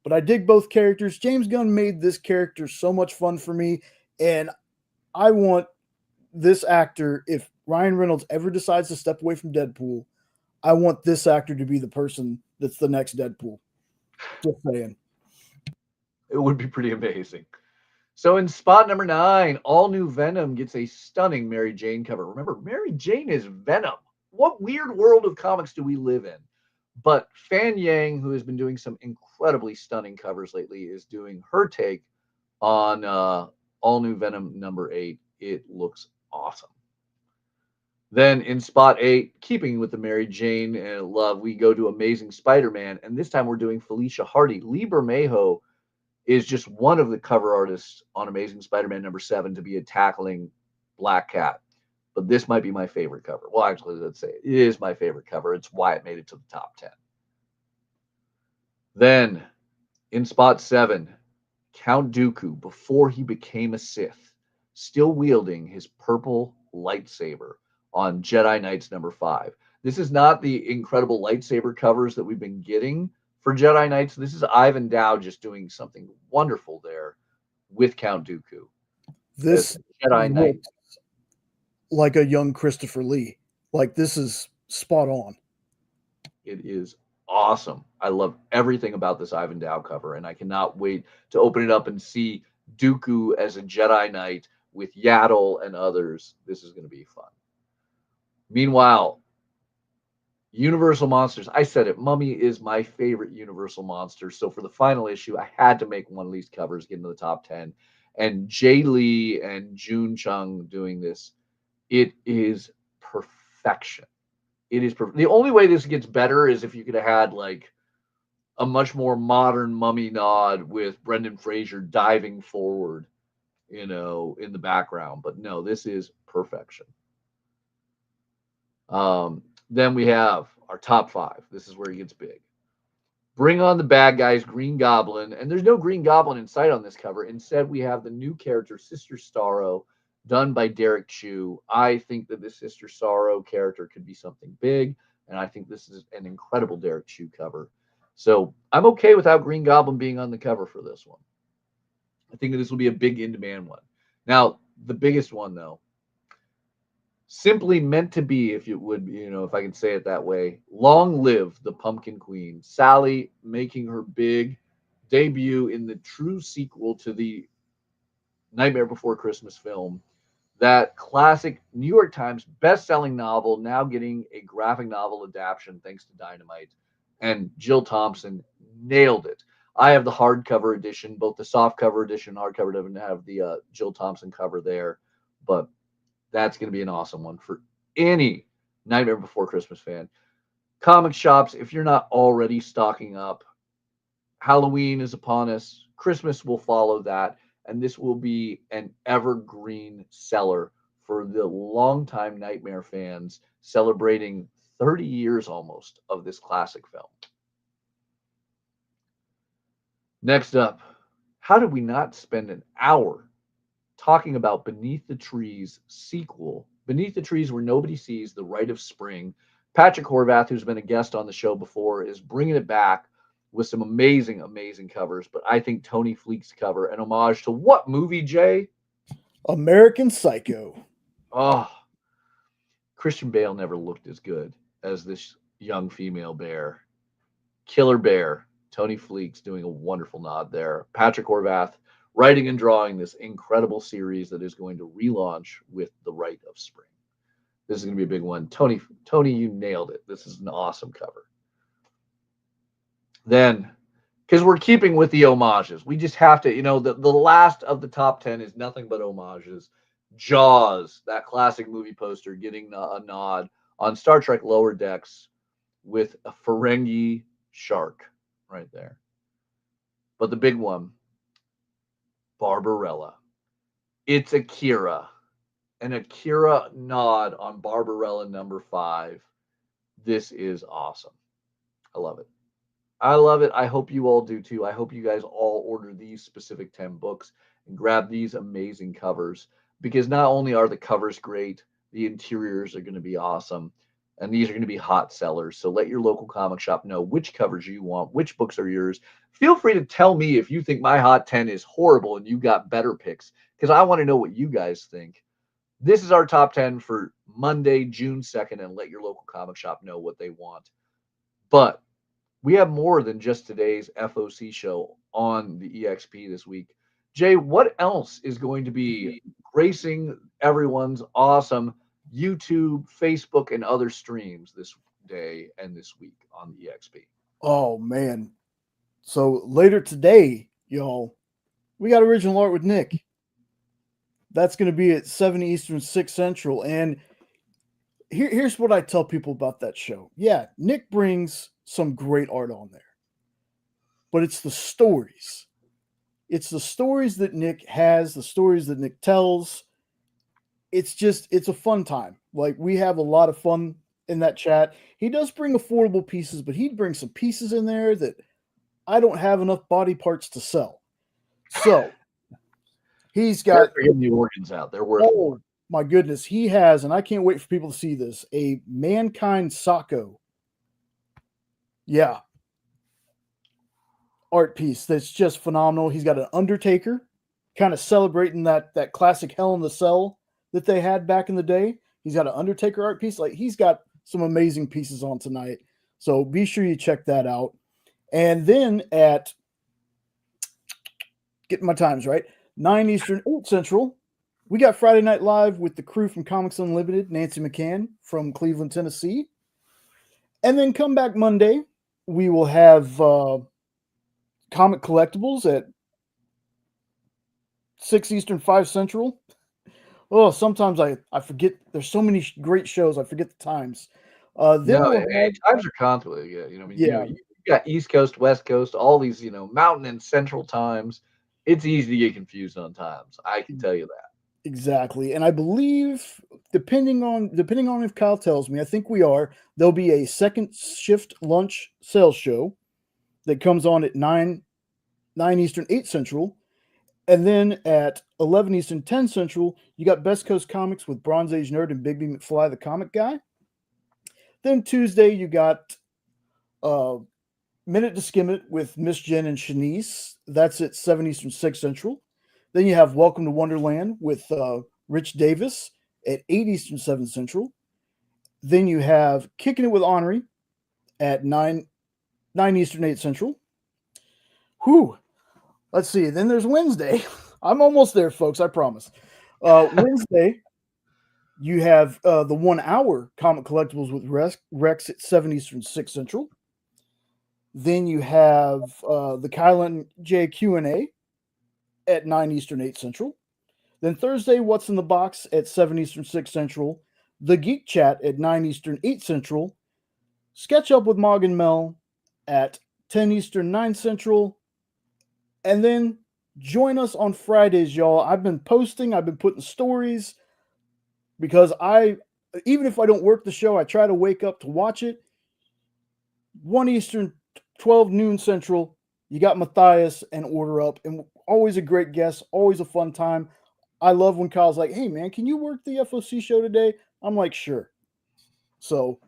But I dig both characters. James Gunn made this character so much fun for me, and I want this actor, if Ryan Reynolds ever decides to step away from Deadpool, I want this actor to be the person that's the next Deadpool. Just saying. It would be pretty amazing. So in spot number 9, all new Venom gets a stunning Mary Jane cover. Remember, Mary Jane is Venom. What weird world of comics do we live in? But Fan Yang, who has been doing some incredibly stunning covers lately, is doing her take on all new Venom number 8. It looks awesome. Then in spot 8, keeping with the Mary Jane love, we go to Amazing Spider-Man, and this time we're doing Felicia Hardy. Lee Bermejo is just one of the cover artists on Amazing Spider-Man number 7 to be tackling Black Cat. But this might be my favorite cover. Well, actually, let's say it is my favorite cover. It's why it made it to the top 10. Then in spot 7, Count Dooku, before he became a Sith, still wielding his purple lightsaber on Jedi Knights number 5. This is not the incredible lightsaber covers that we've been getting for Jedi Knights. This is Ivan Dow just doing something wonderful there with Count Dooku. This Jedi Knight, like a young Christopher Lee. Like, this is spot on. it is awesome. I love everything about this Ivan Dow cover, and I cannot wait to open it up and see Dooku as a Jedi Knight with Yaddle and others. This is going to be fun. Meanwhile, Universal Monsters. I said it. Mummy is my favorite Universal Monster. So for the final issue, I had to make one of these covers get into the top 10. And Jay Lee and June Chung doing this, it is perfection. It is perfect. The only way this gets better is if you could have had like a much more modern Mummy nod with Brendan Fraser diving forward, in the background. But no, this is perfection. Then we have our top 5. This is where it gets big. Bring on the bad guys, Green Goblin. And there's no Green Goblin in sight on this cover. Instead, we have the new character, Sister Starro, done by Derek Chu. I think that this Sister Sorrow character could be something big, and I think this is an incredible Derek Chu cover. So I'm okay without Green Goblin being on the cover for this one. I think that this will be a big in-demand one. Now, the biggest one, though, simply meant to be, if you would, if I can say it that way, long live the Pumpkin Queen. Sally making her big debut in the true sequel to the Nightmare Before Christmas film. That classic New York Times best-selling novel now getting a graphic novel adaptation thanks to Dynamite. And Jill Thompson nailed it. I have the hardcover edition, both the softcover edition and hardcover doesn't have the Jill Thompson cover there. But that's going to be an awesome one for any Nightmare Before Christmas fan. Comic shops, if you're not already stocking up, Halloween is upon us. Christmas will follow that. And this will be an evergreen seller for the longtime Nightmare fans, celebrating 30 years almost of this classic film. Next up, how did we not spend an hour talking about Beneath the Trees sequel, Beneath the Trees Where Nobody Sees, The Rite of Spring? Patrick Horvath, who's been a guest on the show before, is bringing it back with some amazing, amazing covers. But I think Tony Fleek's cover, an homage to what movie, Jay? American Psycho. Oh, Christian Bale never looked as good as this young female bear. Killer Bear. Tony Fleek's doing a wonderful nod there. Patrick Horvath writing and drawing this incredible series that is going to relaunch with The Rite of Spring. This is going to be a big one. Tony, you nailed it. This is an awesome cover. Then, because we're keeping with the homages, we just have to, the last of the top 10 is nothing but homages. Jaws, that classic movie poster, getting a nod on Star Trek Lower Decks with a Ferengi shark right there. But the big one, Barbarella. It's Akira. An Akira nod on Barbarella #5. This is awesome. I love it. I love it. I hope you all do too. I hope you guys all order these specific 10 books and grab these amazing covers, because not only are the covers great, the interiors are going to be awesome, and these are going to be hot sellers. So let your local comic shop know which covers you want, which books are yours. Feel free to tell me if you think my hot 10 is horrible and you got better picks, because I want to know what you guys think. This is our top 10 for Monday, June 2nd, and let your local comic shop know what they want. But we have more than just today's FOC show on the EXP this week. Jay, what else is going to be gracing everyone's awesome YouTube, Facebook, and other streams this day and this week on the EXP? Oh, man. So later today, y'all, we got original art with Nick. That's going to be at 7 Eastern, 6 Central. And here's what I tell people about that show. Yeah, Nick brings some great art on there. But it's the stories. It's the stories that Nick has, the stories that Nick tells. It's a fun time. Like, we have a lot of fun in that chat. He does bring affordable pieces, but he'd bring some pieces in there that I don't have enough body parts to sell. So he's got getting the organs out. They're worth more. My goodness, he has, and I can't wait for people to see this, a Mankind Sako. Yeah. Art piece that's just phenomenal. He's got an Undertaker, kind of celebrating that classic Hell in the Cell that they had back in the day. He's got an Undertaker art piece. Like, he's got some amazing pieces on tonight. So be sure you check that out. And then at, getting my times right, 9 Eastern, 8 Central, we got Friday Night Live with the crew from Comics Unlimited, Nancy McCann from Cleveland, Tennessee. And then come back Monday, we will have Comic Collectibles at 6 Eastern, 5 Central. Oh, sometimes I forget. There's so many great shows, I forget the times. Times are constantly, you got East Coast, West Coast, all these, Mountain and Central times. It's easy to get confused on times. I can tell you that. Exactly. And I believe, depending on if Kyle tells me, I think we are, there'll be a second shift lunch sales show that comes on at 9 Eastern, 8 Central. And then at 11 Eastern, 10 Central, you got Best Coast Comics with Bronze Age Nerd and Bigby McFly, the comic guy. Then Tuesday, you got Minute to Skim It with Miss Jen and Shanice. That's at 7 Eastern, 6 Central. Then you have Welcome to Wonderland with Rich Davis at 8 Eastern, 7 Central. Then you have Kicking It with Honorary at 9 Eastern, 8 Central. Whew. Let's see. Then there's Wednesday. I'm almost there, folks. I promise. Wednesday, you have the 1 hour Comic Collectibles with Rex at 7 Eastern, 6 Central. Then you have the Kyle and J Q&A at 9 Eastern, 8 Central. Then Thursday, What's in the Box at 7 Eastern, 6 Central. The Geek Chat at 9 Eastern, 8 Central. Sketch Up with Mog and Mel at 10 Eastern, 9 Central. And then join us on Fridays, y'all. I've been posting, I've been putting stories, because even if I don't work the show, I try to wake up to watch it. 1 Eastern, 12 noon Central, you got Mathias and Order Up, and always a great guest, always a fun time. I love when Kyle's like, hey, man, can you work the FOC show today? I'm like, sure. So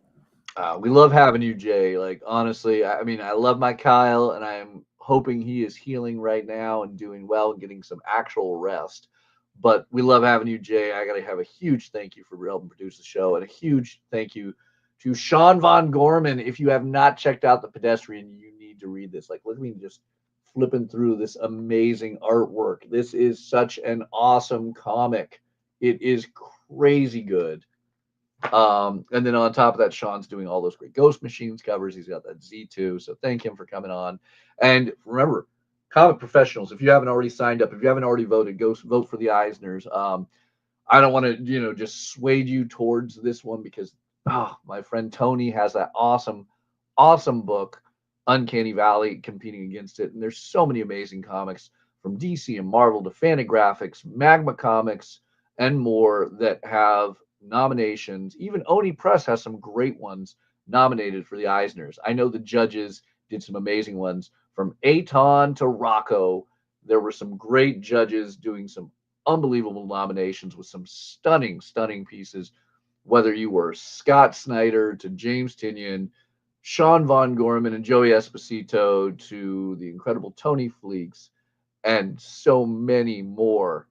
we love having you, Jay. Like, honestly, I love my Kyle, and I'm hoping he is healing right now and doing well and getting some actual rest. But we love having you, Jay. I got to have a huge thank you for helping produce the show, and a huge thank you to Sean Von Gorman. If you have not checked out The Pedestrian, you need to read this. Like, look at me just flipping through this amazing artwork. This is such an awesome comic. It is crazy good. And then on top of that, Sean's doing all those great Ghost Machines covers. He's got that Z2. So thank him for coming on. And remember, comic professionals, if you haven't already signed up, if you haven't already voted, go vote for the Eisners. I don't want to, just sway you towards this one, because my friend Tony has that awesome book, Uncanny Valley, competing against it. And there's so many amazing comics from DC and Marvel to Fantagraphics, Magma Comics, and more that have nominations. Even Oni Press has some great ones nominated for the Eisners. I know the judges did some amazing ones. From Aton to Rocco, there were some great judges doing some unbelievable nominations with some stunning, stunning pieces. Whether you were Scott Snyder to James Tynion, Sean Von Gorman and Joey Esposito to the incredible Tony Fleeks, and so many more.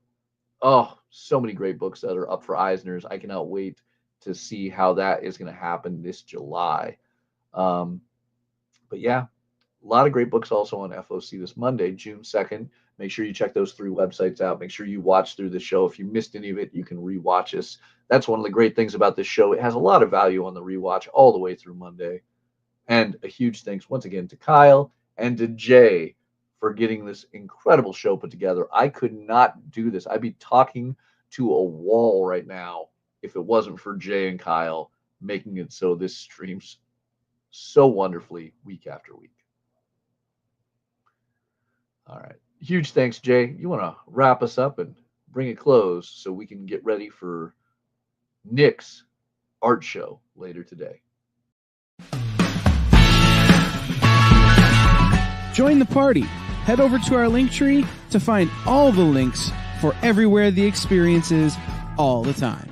Oh, so many great books that are up for Eisners. I cannot wait to see how that is going to happen this July. But yeah, a lot of great books also on FOC this Monday, June 2nd. Make sure you check those 3 websites out. Make sure you watch through the show. If you missed any of it, you can rewatch us. That's one of the great things about this show. It has a lot of value on the rewatch all the way through Monday. And a huge thanks once again to Kyle and to Jay for getting this incredible show put together. I could not do this. I'd be talking to a wall right now if it wasn't for Jay and Kyle making it so this streams so wonderfully week after week. All right. Huge thanks, Jay. You want to wrap us up and bring it close so we can get ready for Nick's art show later today. Join the party. Head over to our link tree to find all the links for everywhere the experience is all the time.